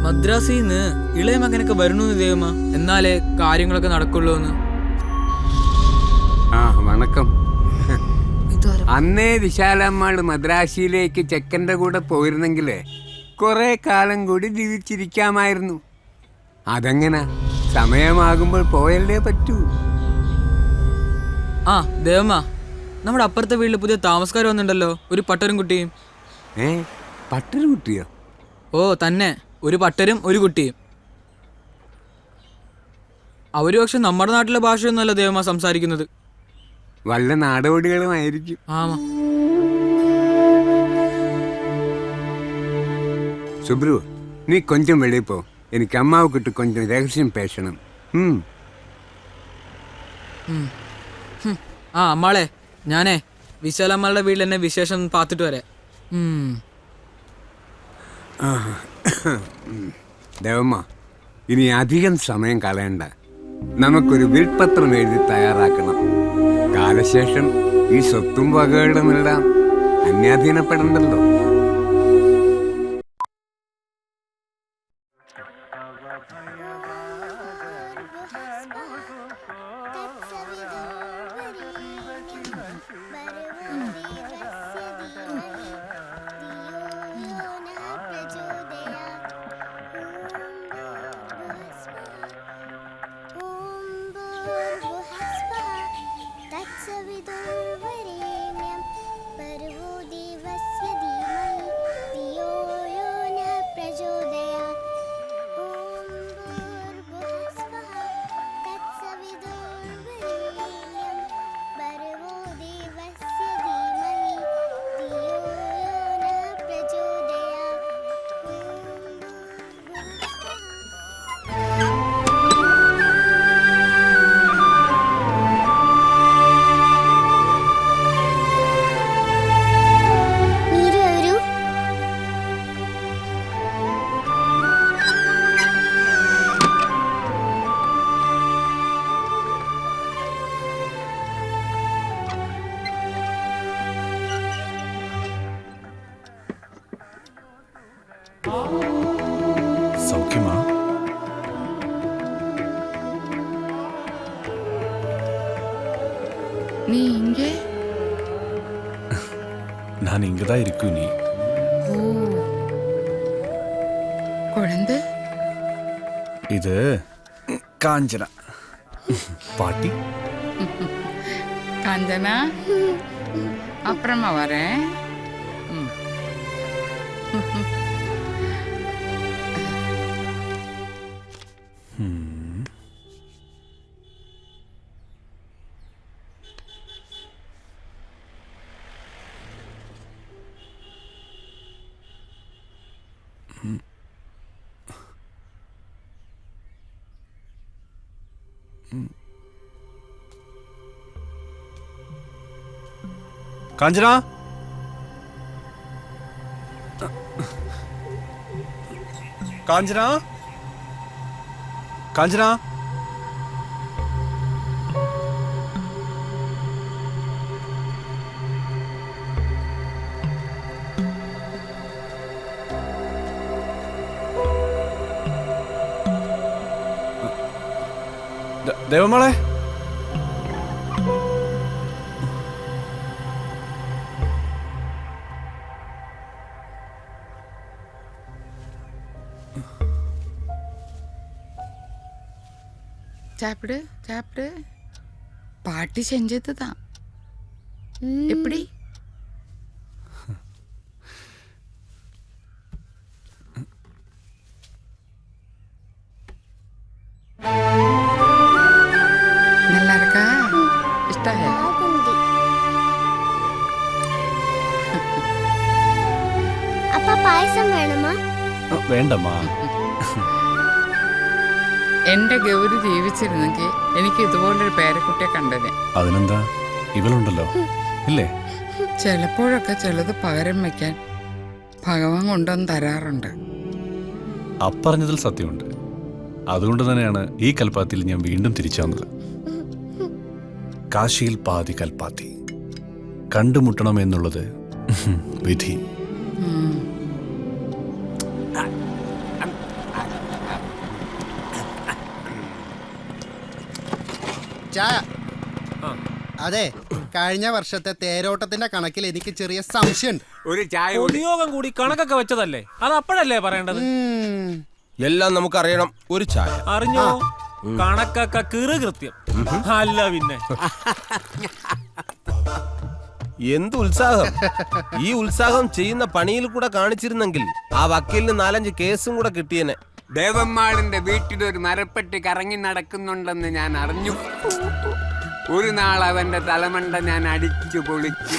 [SPEAKER 12] മദ്രാസിന്ന് ഇളയ മകനൊക്കെ വരണു ദേവമ്മ, എന്നാലേ കാര്യങ്ങളൊക്കെ നടക്കുള്ളൂ എന്ന്.
[SPEAKER 11] ആ വണക്കം. അന്നേ വിശാലമ്മാള് മദ്രാശിയിലേക്ക് ചെക്കൻ്റെ കൂടെ പോയിരുന്നെങ്കിലേ കുറെ കാലം കൂടി ജീവിച്ചിരിക്കാമായിരുന്നു. അതെങ്ങനെ സമയമാകുമ്പോൾ പോയല്ലേ പറ്റൂ.
[SPEAKER 12] ആ ദേവമ്മ, നമ്മുടെ അപ്പുറത്തെ വീട്ടിൽ പുതിയ താമസക്കാർ വന്നിട്ടുണ്ടല്ലോ, ഒരു പട്ടരും കുട്ടിയും.
[SPEAKER 11] പട്ടരും കുട്ടിയോ?
[SPEAKER 12] ഓ തന്നെ, ഒരു പട്ടരും ഒരു കുട്ടിയും. അവര് പക്ഷെ നമ്മുടെ നാട്ടിലെ ഭാഷയൊന്നുമല്ല ദേവമ്മ സംസാരിക്കുന്നത്.
[SPEAKER 11] വല്ല നാടോടികളുമായിരിക്കും.
[SPEAKER 12] ആമാ.
[SPEAKER 11] സുബ്രു, നീ കൊഞ്ചം വെളിയിൽ പോ. എനിക്ക് അമ്മാവ് കിട്ടി കൊഞ്ചം രഹസ്യം പേശണം.
[SPEAKER 12] ആ അമ്മാളെ, ഞാനേ വിശാലമ്മളുടെ വീട്ടിൽ എന്നെ വിശേഷം പാത്തിട്ട് വരാം.
[SPEAKER 11] ദേവമ്മ, ഇനി അധികം സമയം കളയണ്ട. നമുക്കൊരു വിൽപത്രം എഴുതി തയ്യാറാക്കണം. കാലശേഷം ഈ സ്വത്തും വകകളുമെല്ലാം അന്യാധീനപ്പെടണ്ടല്ലോ.
[SPEAKER 14] சௌக்கியமா?
[SPEAKER 4] நீ இங்கே?
[SPEAKER 14] நான் இங்கதான் இருக்கு. நீ
[SPEAKER 4] குழந்தை?
[SPEAKER 14] இது காஞ்சனா பாட்டி.
[SPEAKER 4] காஞ்சனா அப்புறமா வரேன்.
[SPEAKER 14] കാഞ്ചന, കാഞ്ചന, കാഞ്ചന. ദേവമോളെ,
[SPEAKER 4] சாப்பிடு சாப்பிடு. பாட்டி செஞ்சது தான். எப்படி? நல்லா இருக்கா? இஷ்டம்?
[SPEAKER 1] அப்பா பாயசம் வேணுமா?
[SPEAKER 14] വേണ്ടമ്മാ.
[SPEAKER 4] എന്റെ ഗൗരി ജീവിച്ചിരുന്നെങ്കിൽ എനിക്ക് ഇതുപോലൊരു പേരക്കുട്ടിയെ കണ്ടത്.
[SPEAKER 14] അതിനെന്താ, ഇവളുണ്ടല്ലോ ഇല്ലേ?
[SPEAKER 4] ചിലപ്പോഴൊക്കെ ചിലത് പകരം വയ്ക്കാൻ ഭഗവാൻ കൊണ്ടുവന്ന് തരാറുണ്ട്.
[SPEAKER 14] അപ്പറഞ്ഞതിൽ സത്യമുണ്ട്. അതുകൊണ്ട് തന്നെയാണ് ഈ കൽപ്പാത്തിയിൽ ഞാൻ വീണ്ടും തിരിച്ചു വന്നത്. കാശിയിൽ പാതി കൽപ്പാത്തി കണ്ടുമുട്ടണം എന്നുള്ളത് വിധി.
[SPEAKER 22] അതെ, കഴിഞ്ഞ വർഷത്തെ തേരോട്ടത്തിന്റെ കണക്കിൽ എനിക്ക് ചെറിയ സംശയമുണ്ട്.
[SPEAKER 11] ഒരു ചായ
[SPEAKER 7] പൊതുയോഗം കൂടി കണക്കൊക്കെ വെച്ചതല്ലേ, അത് അപ്പോഴല്ലേ പറയേണ്ടത്?
[SPEAKER 10] എല്ലാം നമുക്കറിയണം. ഒരു ചായ
[SPEAKER 7] അറിഞ്ഞോ? കണക്കൊക്കെ കൃത്യം. അല്ല പിന്നെ
[SPEAKER 10] എന്ത് ഉത്സാഹം! ഈ ഉത്സാഹം ചെയ്യുന്ന പണിയിൽ കൂടെ കാണിച്ചിരുന്നെങ്കിൽ ആ വക്കീലിന് 4-5 കേസും കൂടെ കിട്ടിയേനെ.
[SPEAKER 11] ദേവമ്മാളിന്റെ വീട്ടിലൊരു മരപ്പെട്ടി കറങ്ങി നടക്കുന്നുണ്ടെന്ന് ഞാൻ അറിഞ്ഞു. ഒരു നാൾ അവന്റെ തലമണ്ട ഞാൻ അടിച്ചു പൊളിച്ചു.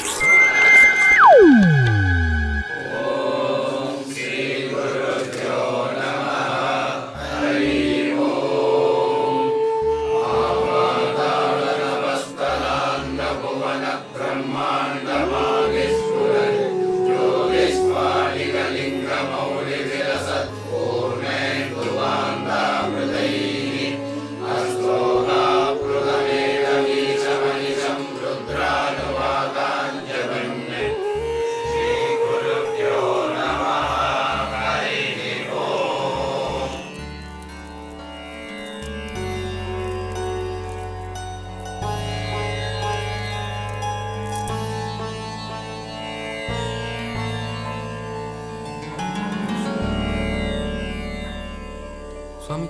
[SPEAKER 10] സ്വാമി,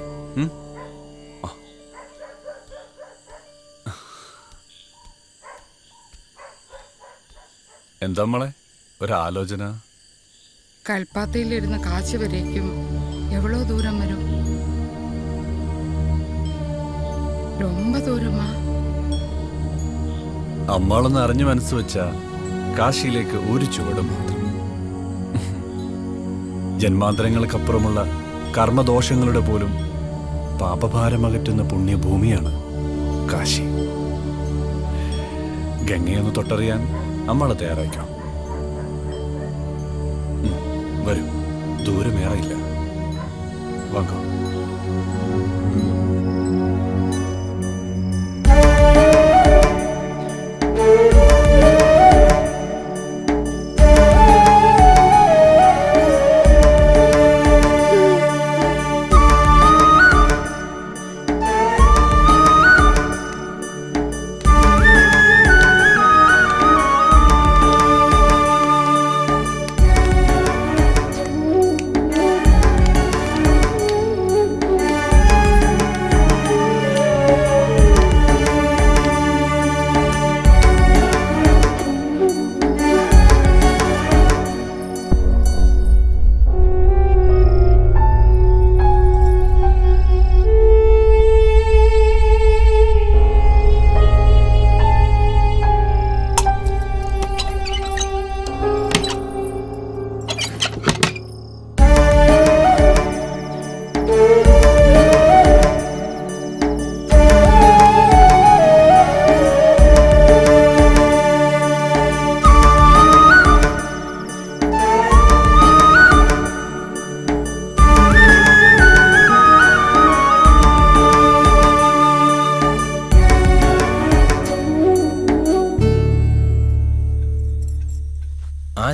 [SPEAKER 14] എന്താ മോളെ ഒരാലോചന?
[SPEAKER 4] കൽപ്പാത്തിയിലിരുന്ന് കാശി വരേക്കും എവ്വളോ ദൂരം വരും? ரொம்ப ദൂരമാ.
[SPEAKER 14] അമ്മാളൊന്ന് അറിഞ്ഞു മനസ്സ് വെച്ച കാശിയിലേക്ക് ഒരു ചുവട് മാത്രം. ജന്മാന്തരങ്ങൾക്കപ്പുറമുള്ള കർമ്മദോഷങ്ങളുടെ പോലും പാപഭാരമകറ്റുന്ന പുണ്യഭൂമിയാണ് കാശി. ഗംഗയൊന്ന് തൊട്ടറിയാൻ അമ്മളെ തയ്യാറാക്കാം. വരും, ദൂരമേറയില്ല. വാങ്ങോ.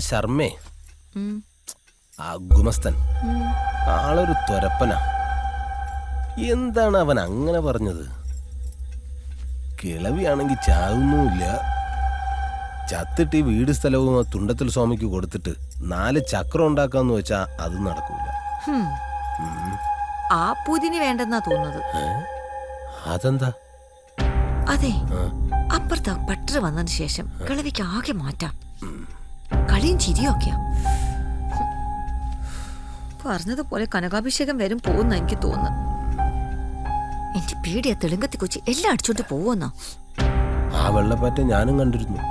[SPEAKER 10] ശർമ്മേ, ആ ഗുമസ്തൻ ആളൊരു ത്വരപ്പനാ. എന്താണ് അവൻ അങ്ങനെ പറഞ്ഞത്? കിളവിയാണെങ്കിൽ ചാവുന്നുമില്ല. ചത്തിട്ട് ഈ വീട് സ്ഥലവും തുണ്ടത്തിൽ സ്വാമിക്ക് കൊടുത്തിട്ട് 4 ചക്രം ഉണ്ടാക്കാന്ന് വെച്ചാ അത് നടക്കൂല.
[SPEAKER 3] ആ പൂതിന് വേണ്ടെന്നാ തോന്നുന്നത്.
[SPEAKER 10] അതെന്താ?
[SPEAKER 3] അതെ, അപ്പുറത്ത് പട്ടർ വന്നതിന് ശേഷം കിളവിക്ക് ആകെ മാറ്റാം. കളിയും ചിരിയൊക്കെയാ. പറഞ്ഞതുപോലെ കനകാഭിഷേകം വരും പോകുന്ന എനിക്ക് തോന്നുന്നു. എനിക്ക് പേടിയാ തെളുങ്കത്തി കൊച്ചി എല്ലാം അടിച്ചോണ്ട് പോവെന്നാ.
[SPEAKER 10] ആ വെള്ളപ്പാറ്റ ഞാനും കണ്ടിരുന്നു.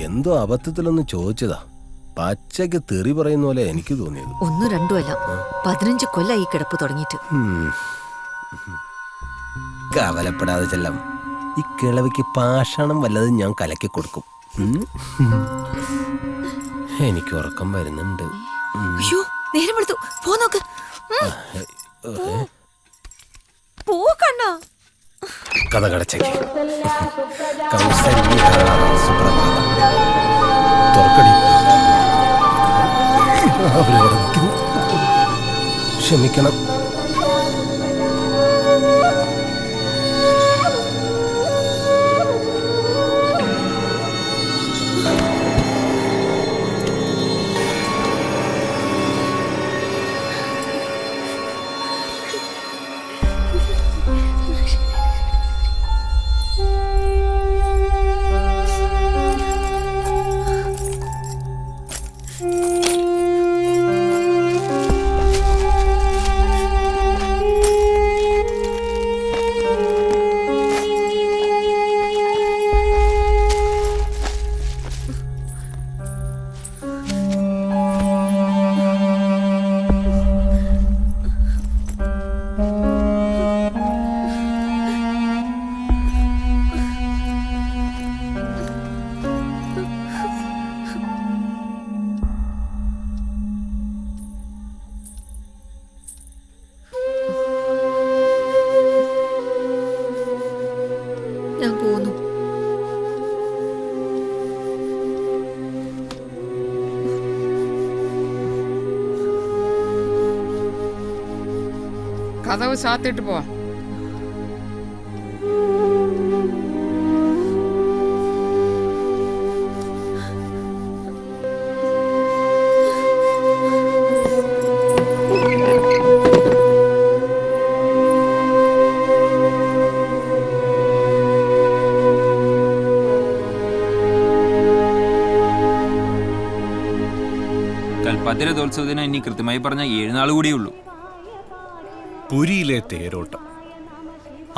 [SPEAKER 10] എന്തോ അബദ്ധത്തിലൊന്ന് ചോദിച്ചതാ. പച്ചയ്ക്ക് തെറി പറയുന്ന പോലെ എനിക്ക് തോന്നിയത്.
[SPEAKER 3] 1, 2 അല്ല, 15 കൊല്ലം ഈ കിടപ്പ് തുടങ്ങിയിട്ട്.
[SPEAKER 10] കവലപ്പെടാതെ ചെല്ലാം. ഈ കിളവിക്ക് പാഷാണം വല്ലതും ഞാൻ കലക്കി കൊടുക്കും. എനിക്ക് ഉറക്കം വരുന്നുണ്ട്.
[SPEAKER 3] അയ്യോ, നേരം വെളുത്തു. പോ നോക്ക്. പോ കണ്ണാ.
[SPEAKER 10] കഥ കടച്ചേക്ക്. ക്ഷമിക്കണം.
[SPEAKER 3] ഞാൻ പോന്നു.
[SPEAKER 4] കഥവ് സാത്തിട്ട് പോ.
[SPEAKER 5] കൽപ്പാത്തി രഥോത്സവത്തിന് ഇനി കൃത്യമായി പറഞ്ഞ 7 നാൾ കൂടിയുള്ളൂ.
[SPEAKER 14] പുരിയിലെ തേരോട്ടം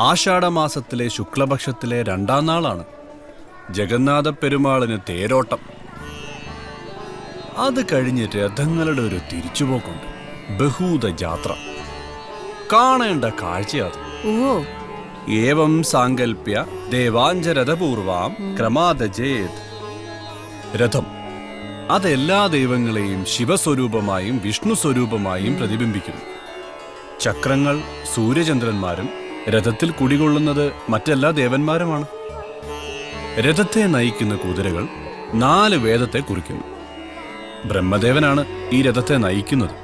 [SPEAKER 14] ആഷാഢമാസത്തിലെ ശുക്ലപക്ഷത്തിലെ 2-ാം നാളാണ് ജഗന്നാഥ പെരുമാളിന് തേരോട്ടം. അത് കഴിഞ്ഞ് രഥങ്ങളുടെ ഒരു തിരിച്ചുപോക്കുണ്ട്, ബഹൂത ജാത്ര. കാണേണ്ട കാഴ്ചയത്. ഏവം സാങ്കല്പ്യ ദേവാഞ്ചരഥപൂർവാം ക്രമാദജേത്. രഥം അതെല്ലാ ദൈവങ്ങളെയും ശിവസ്വരൂപമായും വിഷ്ണു സ്വരൂപമായും പ്രതിബിംബിക്കുന്നു. ചക്രങ്ങൾ സൂര്യചന്ദ്രന്മാരും രഥത്തിൽ കുടികൊള്ളുന്നത് മറ്റെല്ലാ ദേവന്മാരുമാണ്. രഥത്തെ നയിക്കുന്ന കുതിരകൾ 4 വേദത്തെ കുറിക്കുന്നു. ബ്രഹ്മദേവനാണ് ഈ രഥത്തെ നയിക്കുന്നത്.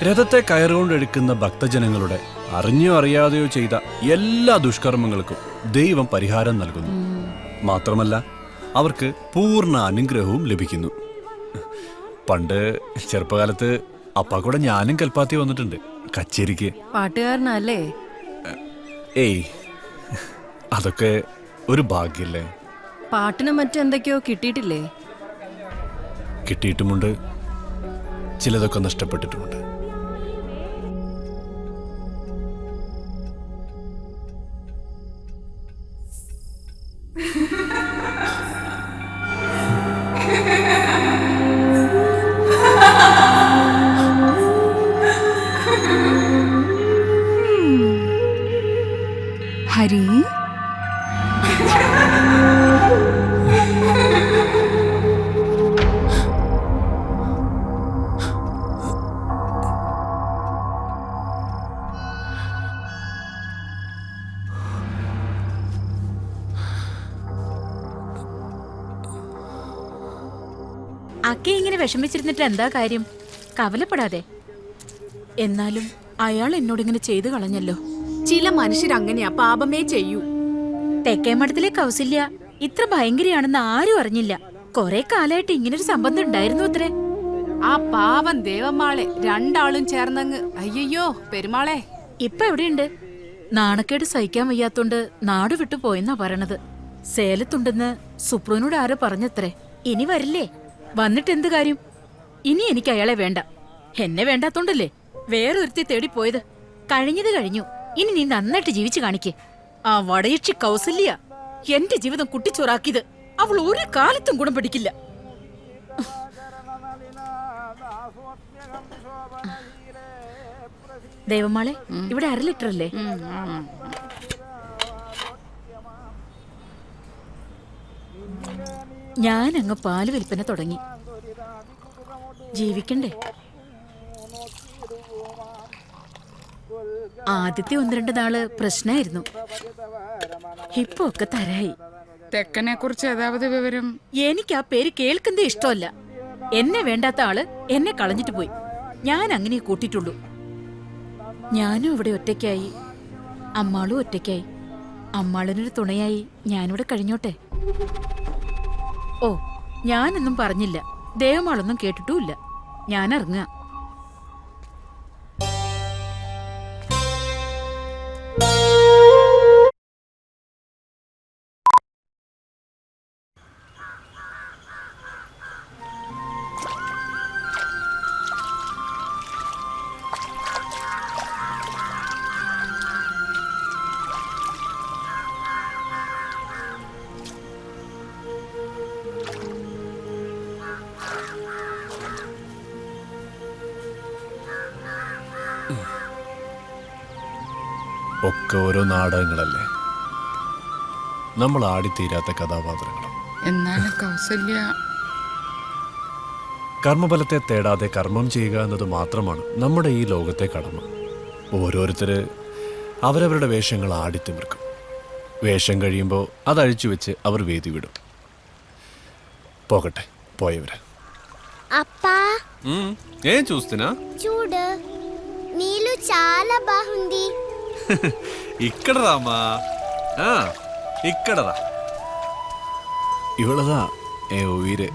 [SPEAKER 14] രഥത്തെ കയറുകൊണ്ടെടുക്കുന്ന ഭക്തജനങ്ങളുടെ അറിഞ്ഞോ അറിയാതെയോ ചെയ്ത എല്ലാ ദുഷ്കർമ്മങ്ങൾക്കും ദൈവം പരിഹാരം നൽകുന്നു. മാത്രമല്ല അവർക്ക് പൂർണ്ണ അനുഗ്രഹവും ലഭിക്കുന്നു. പണ്ട് ചെറുപ്പകാലത്ത് അപ്പ കൂടെ ഞാനും കൽപ്പാത്തി വന്നിട്ടുണ്ട് കച്ചേരിക്ക്.
[SPEAKER 20] പാട്ടുകാരനല്ലേ?
[SPEAKER 14] ഏയ്, അതൊക്കെ ഒരു ഭാഗ്യല്ലേ.
[SPEAKER 20] പാട്ടിന് മറ്റെന്തൊക്കെയോ കിട്ടിയിട്ടില്ലേ?
[SPEAKER 14] കിട്ടിയിട്ടുമുണ്ട്, ചിലതൊക്കെ നഷ്ടപ്പെട്ടിട്ടുമുണ്ട്.
[SPEAKER 9] ഹരി,
[SPEAKER 13] അക്കെ ഇങ്ങനെ വിഷമിച്ചിരുന്നിട്ട് എന്താ കാര്യം? കവലപ്പെടാതെ. എന്നാലും അയാൾ എന്നോടിങ്ങനെ ചെയ്തു കളഞ്ഞല്ലോ.
[SPEAKER 9] ചില മനുഷ്യരങ്ങനെയാ, പാപമേ ചെയ്യൂ.
[SPEAKER 13] തെക്കേമഠത്തിലെ കൗസല്യ ഇത്ര ഭയങ്കരയാണെന്ന് ആരും അറിഞ്ഞില്ല. കൊറേ കാലായിട്ട് ഇങ്ങനൊരു സംബന്ധം ഉണ്ടായിരുന്നു അത്രേ.
[SPEAKER 9] ആ പാവം ദേവമാളെ രണ്ടാളും ചേർന്നങ്ങ് അയ്യോ പെരുമാളെ.
[SPEAKER 13] ഇപ്പൊ എവിടെയുണ്ട്? നാണക്കേട് സഹിക്കാൻ വയ്യാത്തോണ്ട് നാട് വിട്ടു പോയെന്നാ പറയണത്. സേലത്തുണ്ടെന്ന് സുപ്രൂനോട് ആരോ പറഞ്ഞത്രേ. ഇനി വരില്ലേ? വന്നിട്ട് എന്ത് കാര്യം? ഇനി എനിക്ക് അയാളെ വേണ്ട. എന്നെ വേണ്ടാത്തോണ്ടല്ലേ വേറൊരുത്തി തേടി പോയത്. കഴിഞ്ഞത് കഴിഞ്ഞു. ഇനി നീ നന്നായിട്ട് ജീവിച്ചു കാണിക്കേ. ആ വടയക്ഷി കൗസല്യ എന്റെ ജീവിതം കുട്ടിച്ചോറാക്കിയത് അവൾ ഒരു കാലത്തും ഗുണം പിടിക്കില്ല. ദേവമാളെ, ഇവിടെ 1/2 ലിറ്റർ അല്ലേ? ഞാൻ അങ്ങ് പാല് വിൽപ്പന തുടങ്ങി. ജീവിക്കണ്ടേ? ആദ്യത്തെ 1-2 നാള് പ്രശ്നമായിരുന്നു. ഇപ്പൊ ഒക്കെ തരായി.
[SPEAKER 4] തെക്കനെ കുറിച്ച് ഏതാവത് വിവരം?
[SPEAKER 13] എനിക്ക് ആ പേര് കേൾക്കുന്നേ ഇഷ്ടമല്ല. എന്നെ വേണ്ടാത്ത ആള് എന്നെ കളഞ്ഞിട്ട് പോയി. ഞാൻ അങ്ങനെ കൂട്ടിട്ടുള്ളൂ. ഞാനും ഇവിടെ ഒറ്റയ്ക്കായി, അമ്മാളും ഒറ്റയ്ക്കായി. അമ്മാളിനൊരു തുണയായി ഞാനിവിടെ കഴിഞ്ഞോട്ടെ. ഓ, ഞാനൊന്നും പറഞ്ഞില്ല. ദേവമാളൊന്നും കേട്ടിട്ടുമില്ല. ഞാൻ ഇറങ്ങുക.
[SPEAKER 14] ഒക്കെ ഓരോ നാടകങ്ങളല്ലേ, നമ്മൾ ആടിത്തീരാത്ത കഥാപാത്രങ്ങൾ.
[SPEAKER 4] എന്നാലും കൗസല്യ
[SPEAKER 14] കർമ്മഫലത്തെ തേടാതെ കർമ്മം ചെയ്യുക എന്നത് മാത്രമാണ് നമ്മുടെ ഈ ലോകത്തെ കടമ. ഓരോരുത്തര് അവരവരുടെ വേഷങ്ങൾ ആടിത്തിമിർക്കും. വേഷം കഴിയുമ്പോൾ അതഴിച്ചു വെച്ച് അവർ വേദി വിടും. പോകട്ടെ, പോയവര്.
[SPEAKER 1] అప్పా
[SPEAKER 14] ఏం చూస్తున్నా?
[SPEAKER 1] చూడు నీళ్ళు చాలా బాగుంది.
[SPEAKER 14] ఇక్కడ రామా, ఇక్కడ రా. ഇവളതാ ഉയര്.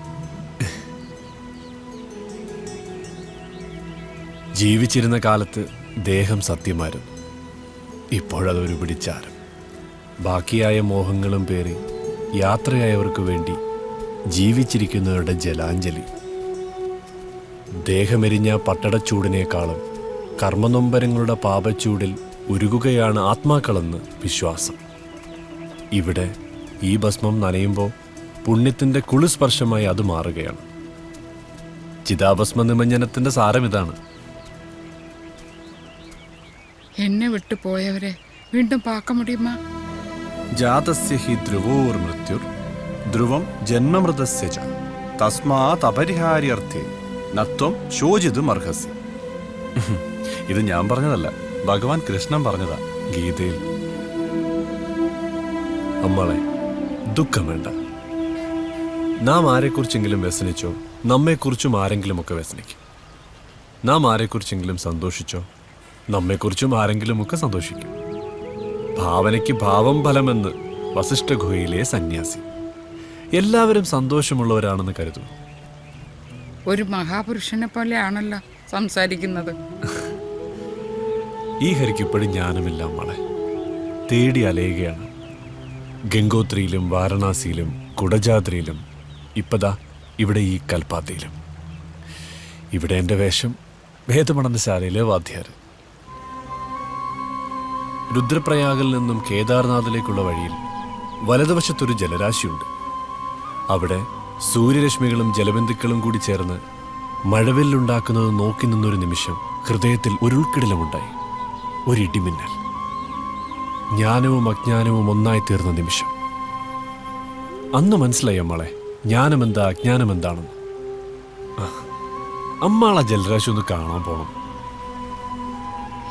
[SPEAKER 14] ജീവിച്ചിരുന്ന കാലത്ത് ദേഹം സത്യമായിരുന്നു. ഇപ്പോഴതൊരു പിടിച്ചാരം. ബാക്കിയായ മോഹങ്ങളും പേറി യാത്രയായവർക്ക് വേണ്ടി ജീവിച്ചിരിക്കുന്നവരുടെ ജലാഞ്ജലി. ദേഹമെരിഞ്ഞ പട്ടടച്ചൂടിനേക്കാളും കർമ്മനൊമ്പരങ്ങളുടെ പാപച്ചൂടിൽ ഉരുകുകയാണ് ആത്മാക്കളെന്ന് വിശ്വാസം. ഇവിടെ ഈ ഭസ്മം നനയുമ്പോൾ പുണ്യത്തിൻ്റെ കുളിസ്പർശമായി അത് മാറുകയാണ്. ചിതാഭസ്മ നിമഞ്ജനത്തിൻ്റെ സാരം ഇതാണ്.
[SPEAKER 4] എന്നെ വിട്ടു പോയവരെ വീണ്ടും പാക്ക മുടിയുമാ?
[SPEAKER 14] ജാതസ്യ ഹി ധ്രുവോർ മൃത്യുർ ധ്രുവം ജന്മമൃതസ്യ ച തസ്മാത് അപരിഹാര്യർത്ഥേ നത്വം ശോചിതും അർഹസി. ഇത് ഞാൻ പറഞ്ഞതല്ല, ഭഗവാൻ കൃഷ്ണൻ പറഞ്ഞതാ ഗീതയിൽ. അമ്മളെ, ദുഃഖം വേണ്ട. നാം ആരെക്കുറിച്ചെങ്കിലും വ്യസനിച്ചോ, നമ്മെക്കുറിച്ചും ആരെങ്കിലുമൊക്കെ വ്യസനിക്കും. നാം ആരെക്കുറിച്ചെങ്കിലും സന്തോഷിച്ചോ, നമ്മെക്കുറിച്ചും ആരെങ്കിലുമൊക്കെ സന്തോഷിക്കും. ഭാവനയ്ക്ക് ഭാവം ഫലമെന്ന് വസിഷ്ഠ ഗുഹയിലെ സന്യാസി. എല്ലാവരും സന്തോഷമുള്ളവരാണെന്ന് കരുതുന്നു.
[SPEAKER 4] ഒരു മഹാപുരുഷനെ പോലെയാണല്ലോ സംസാരിക്കുന്നത്.
[SPEAKER 14] ഈ ഹരിക്കിപ്പോഴും ജ്ഞാനമില്ല അമ്മളെ. തേടി അലയുകയാണ്. ഗംഗോത്രിയിലും വാരണാസിയിലും കുടജാദ്രിയിലും ഇപ്പതാ ഇവിടെ ഈ കൽപ്പാത്തിയിലും. ഇവിടെ എൻ്റെ വേഷം വേദപഠനശാലയിലെ വാദ്യാര്. രുദ്രപ്രയാഗിൽ നിന്നും കേദാർനാഥിലേക്കുള്ള വഴിയിൽ വലതുവശത്തൊരു ജലരാശിയുണ്ട്. അവിടെ സൂര്യരശ്മികളും ജലബിന്ദുക്കളും കൂടി ചേർന്ന് മഴവില്ലുണ്ടാക്കുന്നത് നോക്കി നിന്നൊരു നിമിഷം ഹൃദയത്തിൽ ഒരുൾക്കിടലമുണ്ടായി. ഒരിടിമിന്നൽ. ജ്ഞാനവും അജ്ഞാനവും ഒന്നായി തീർന്ന നിമിഷം. അന്ന് മനസ്സിലായി അമ്മളെ, ജ്ഞാനമെന്താ അജ്ഞാനമെന്താണെന്ന്. അമ്മാളെ ജലരാശി ഒന്ന് കാണാൻ പോണം.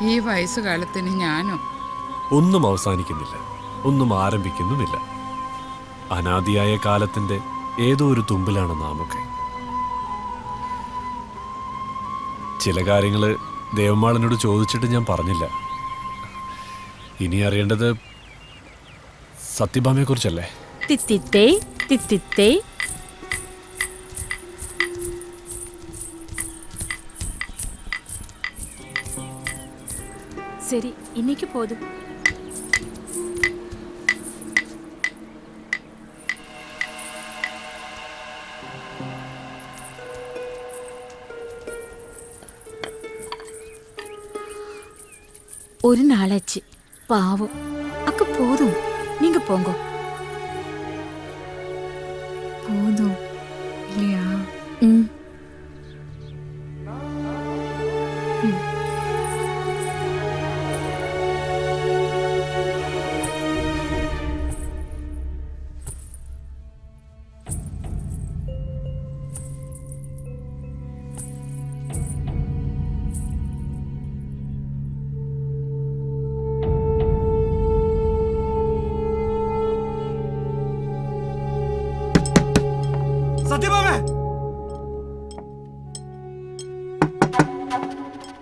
[SPEAKER 4] ഈ വയസ്സുകാലത്തിന് ഞാനും.
[SPEAKER 14] ഒന്നും അവസാനിക്കുന്നില്ല, ഒന്നും ആരംഭിക്കുന്നുമില്ല. അനാദിയായ കാലത്തിന്റെ ഏതോ ഒരു തുമ്പിലാണ് നാമൊക്കെ. ചില കാര്യങ്ങൾ ദേവമാളനോട് ചോദിച്ചിട്ട് ഞാൻ പറഞ്ഞില്ല. ഇനി അറിയേണ്ടത് സത്യഭാമയെക്കുറിച്ചല്ലേ?
[SPEAKER 13] തിത്തിത്തേ തിത്തിത്തേ. சரி இன்னைக்கு போதும். ஒரு நாளாச்சு, பாவம். அக்கா போதும், நீங்க போங்க.
[SPEAKER 9] போதும் இல்லையா?
[SPEAKER 13] ம்.
[SPEAKER 22] സത്യഭാമേ,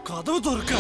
[SPEAKER 22] കതവ് തുറക്ക.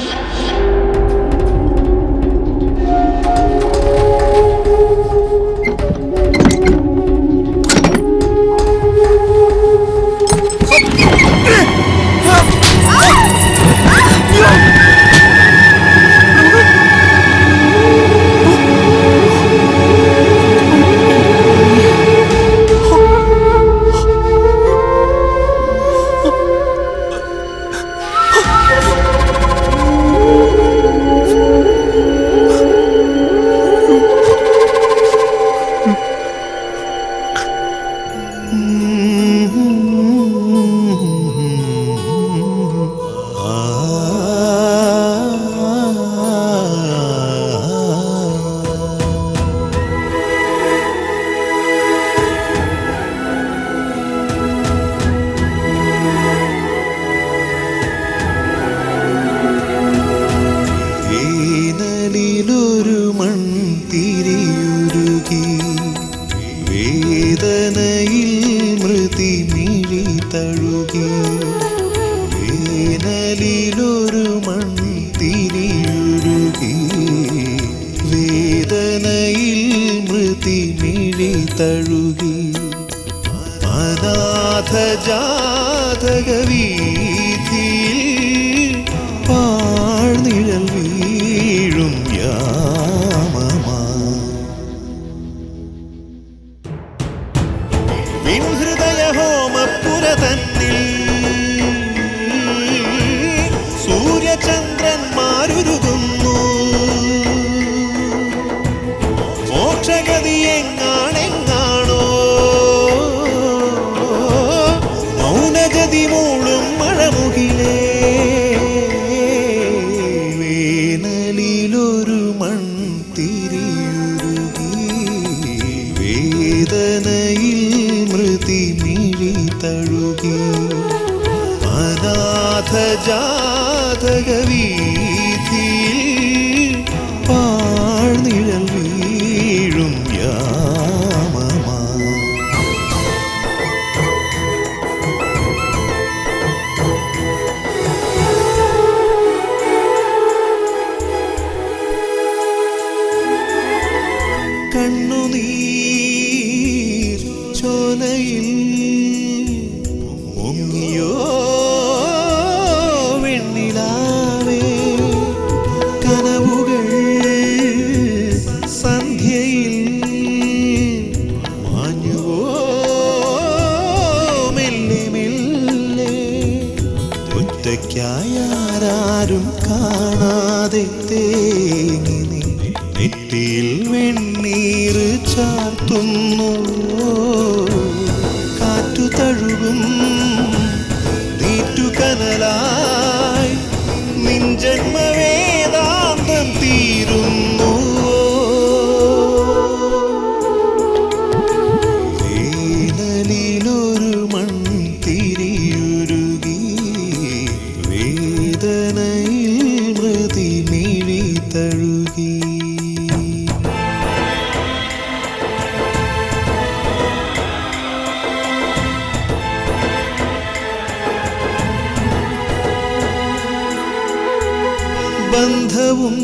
[SPEAKER 21] സ്വന്തവും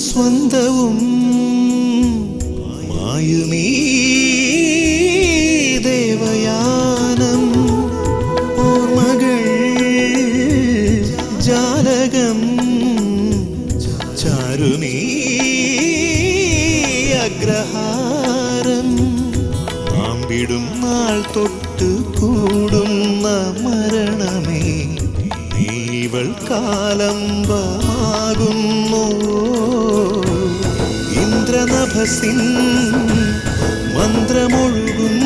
[SPEAKER 21] സ്വന്തവും മായുമീ ദേവയാനം ഓർമ്മകൾ ജാലകം ചാരുമീ അഗ്രഹാരം നാമ്പിടും നാൾ തൊട്ട് കൂടുന്ന മരണമേ നീവൾ കാലംബമാകുന്നു ഇന്ദ്രനഭസിൻ മന്ത്രമൊഴുകും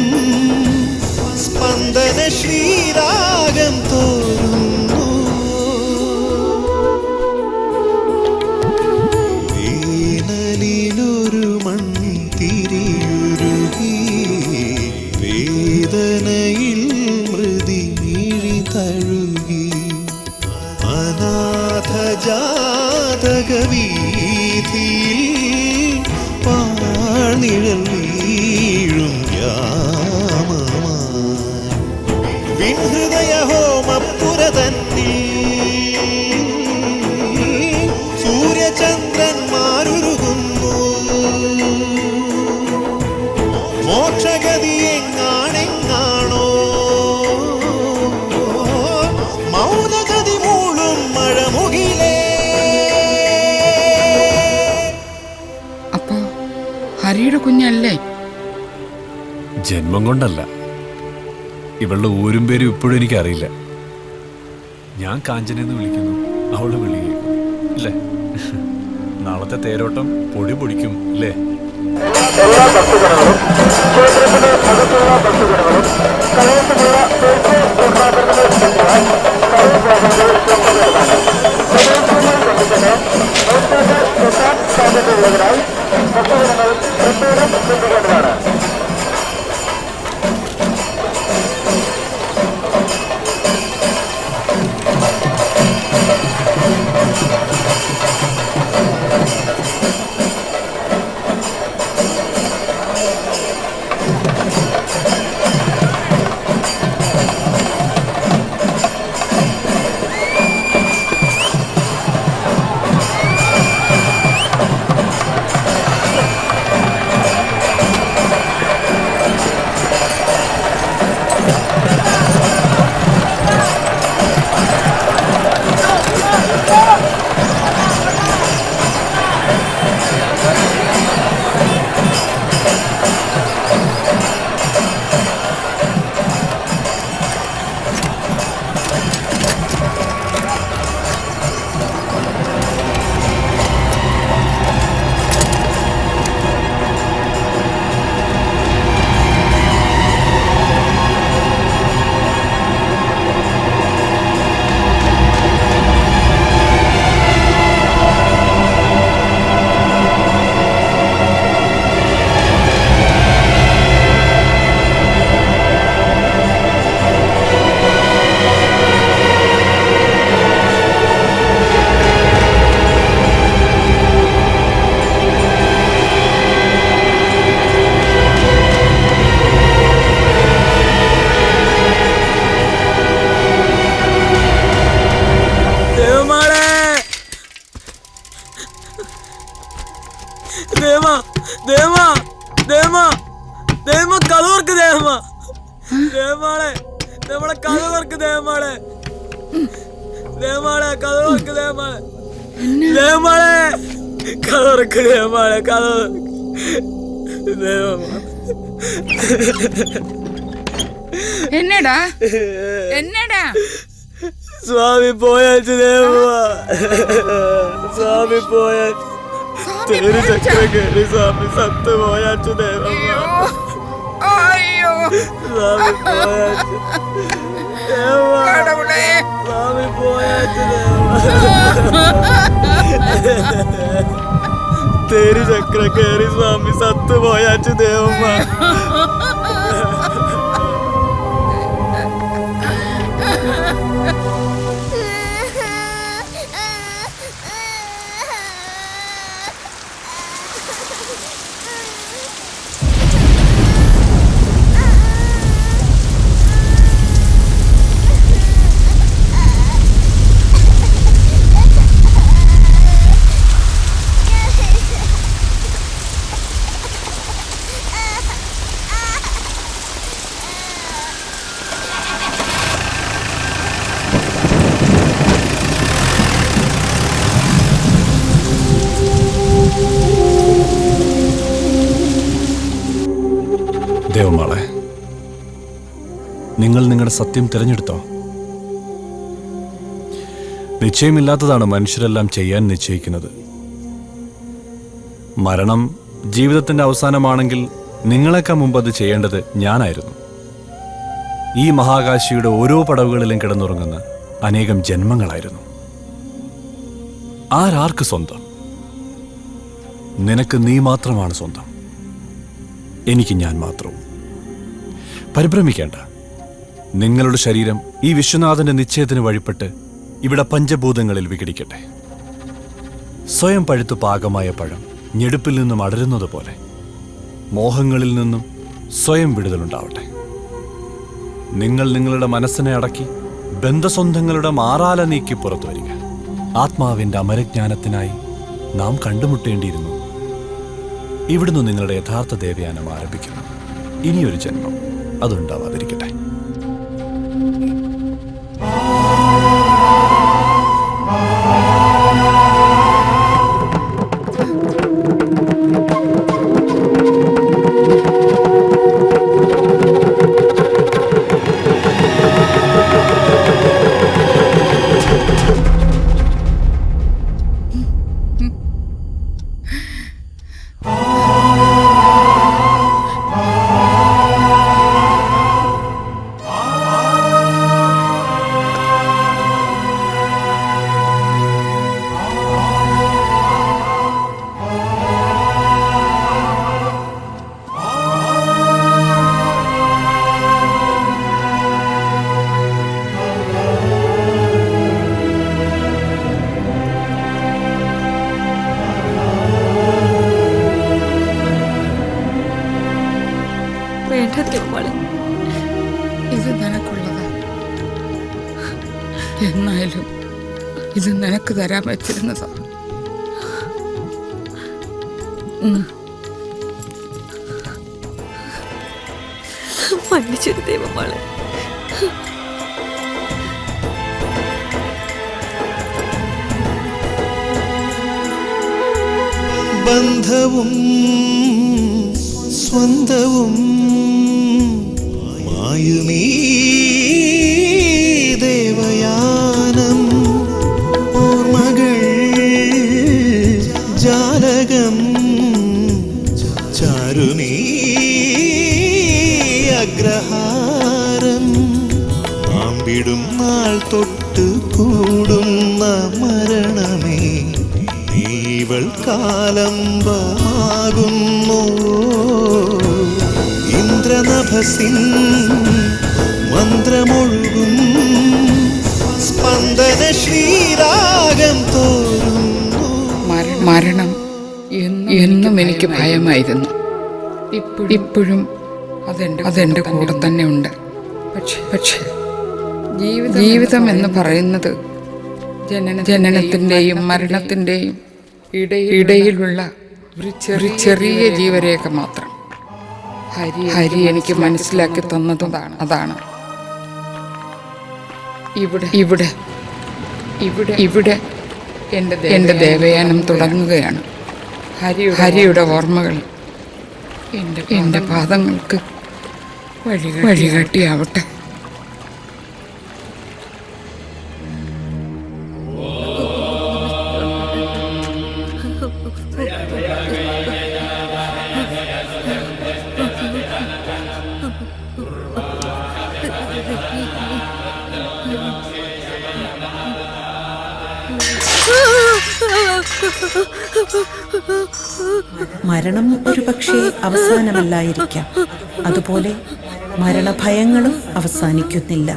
[SPEAKER 21] സ്പന്ദന ശ്രീരാഗം തോരുന്നു വേനലിലൊരു മൺതിരിയുരുകി വേദനയിൽ മൃതി വീഴി തഴുകി അനാഥജാതകവീഥിയിൽ പാഴ്നിഴൽ വീഴും യാമമായി വിഹൃദയ ഹോമപ്പുരതന്നിൽ സൂര്യചന്ദ്രന്മാരുരുകുന്നു മോക്ഷഗതി എങ്ങാണെങ്ങാണോ മൗനഗതി മൂളും മഴമുകിലേ.
[SPEAKER 4] അപ്പോ ഹരിയുടെ കുഞ്ഞല്ലേ?
[SPEAKER 14] ജന്മം കൊണ്ടല്ല. ഇവളുടെ ഊരും പേരും ഇപ്പോഴും എനിക്കറിയില്ല. ഞാൻ കാഞ്ചനെന്ന് വിളിക്കുന്നു, അവള് വിളി കേൾക്കും അല്ലേ? നാളത്തെ തേരോട്ടം പൊടി പൊടിക്കും അല്ലേ?
[SPEAKER 15] എല്ലാ ഭക്തജനങ്ങളും ക്ഷേത്രത്തിലെ അകത്തുള്ള ഭക്തജനങ്ങളും കലയത്തിലുള്ള തീർത്ഥാടനങ്ങൾ ചെല്ലുവാൻ സാധ്യതയുള്ളതിനായി ഭക്തജനങ്ങൾ പ്രത്യേകം ശ്രദ്ധിക്കേണ്ടതാണ്.
[SPEAKER 4] എന്നടാ എന്നടാ
[SPEAKER 17] സ്വാമി പോയാച്ചു ദേവാ, സ്വാമി പോയാച്ചു സ്വാമി സത്ത് പോയാച്ചു ദേവമ്മ, സ്വാമി പോയാച്ചു സ്വാമി പോയാച്ചു തേരി ചക്ര കയറി സ്വാമി സത്ത് പോയാച്ചു ദേവമ്മ.
[SPEAKER 14] ദേവമാളെ, നിങ്ങൾ നിങ്ങളുടെ സത്യം തിരഞ്ഞെടുത്തോ? നിശ്ചയമില്ലാത്തതാണ് മനുഷ്യരെല്ലാം ചെയ്യാൻ നിശ്ചയിക്കുന്നത്. മരണം ജീവിതത്തിന്റെ അവസാനമാണെങ്കിൽ നിങ്ങളെക്കാൾ മുമ്പ് അത് ചെയ്യേണ്ടത് ഞാനായിരുന്നു. ഈ മഹാകാശിയുടെ ഓരോ പടവുകളിലും കിടന്നുറങ്ങുന്ന അനേകം ജന്മങ്ങളായിരുന്നു. ആരാർക്ക് സ്വന്തം? നിനക്ക് നീ മാത്രമാണ് സ്വന്തം, എനിക്ക് ഞാൻ മാത്രവും. പരിഭ്രമിക്കേണ്ട. നിങ്ങളുടെ ശരീരം ഈ വിശ്വനാഥന്റെ നിശ്ചയത്തിന് വഴിപ്പെട്ട് ഇവിടെ പഞ്ചഭൂതങ്ങളിൽ വിഘടിക്കട്ടെ. സ്വയം പഴുത്തു പാകമായ പഴം ഞെടുപ്പിൽ നിന്നും അടരുന്നത് പോലെ മോഹങ്ങളിൽ നിന്നും സ്വയം വിടുതലുണ്ടാവട്ടെ. നിങ്ങൾ നിങ്ങളുടെ മനസ്സിനെ അടക്കി ബന്ധസ്വന്ധങ്ങളുടെ മാറാല നീക്കി പുറത്തു വരിക. ആത്മാവിന്റെ അമരജ്ഞാനത്തിനായി നാം കണ്ടുമുട്ടേണ്ടിയിരുന്നു. ഇവിടുന്ന് നിങ്ങളുടെ യഥാർത്ഥ ദേവയാനം ആരംഭിക്കുന്നു. ഇനിയൊരു ജന്മം അതുണ്ടാവാതിരിക്കട്ടെ.
[SPEAKER 4] ഇത് നിനക്കുള്ളതാ. എന്നാലും ഇത് നിനക്ക് തരാൻ വെച്ചിരുന്നതാ.
[SPEAKER 9] മன்னிச்சிரு ദേവമാളെ.
[SPEAKER 21] ബന്ധവും സ്വന്തവും മായുമീ ദേവയാനം, ഓർമ്മകൾ ജാലകം ചാരുമീ അഗ്രഹാരം, നാമ്പിടും നാൾ തൊട്ട് കൂടുന്ന മരണമേ നീവൾ കാലംബമാകുന്നു. ഇന്ദ്രനഭസിൻ മന്ത്രമൊഴുകും സ്പന്ദന ശ്രീരാഗം തോരുന്നു.
[SPEAKER 4] മരണം എന്നും എനിക്ക് ഭയമായിരുന്നു. ഇപ്പോഴും അതെന്റെ കൂടെ തന്നെ ഉണ്ട്. പക്ഷേ ജീവിതം എന്ന് പറയുന്നത് ജനനത്തിന്റെയും മരണത്തിന്റെയും ഇടയിലുള്ള ഒരു ചെറിയ ജീവരേഖ മാത്രം. ഹരി എനിക്ക് മനസ്സിലാക്കി തന്നതും അതാണ്. ഇവിടെ എന്റെ ദേവയാനം തുടങ്ങുകയാണ്. ഹരിയുടെ ഓർമ്മകൾ എന്റെ പാദങ്ങൾക്ക് വഴികാട്ടിയാവട്ടെ.
[SPEAKER 6] മരണം ഒരു പക്ഷേ അവസാനമല്ലായിരിക്കാം. അതുപോലെ മരണഭയങ്ങളും അവസാനിക്കുന്നില്ല.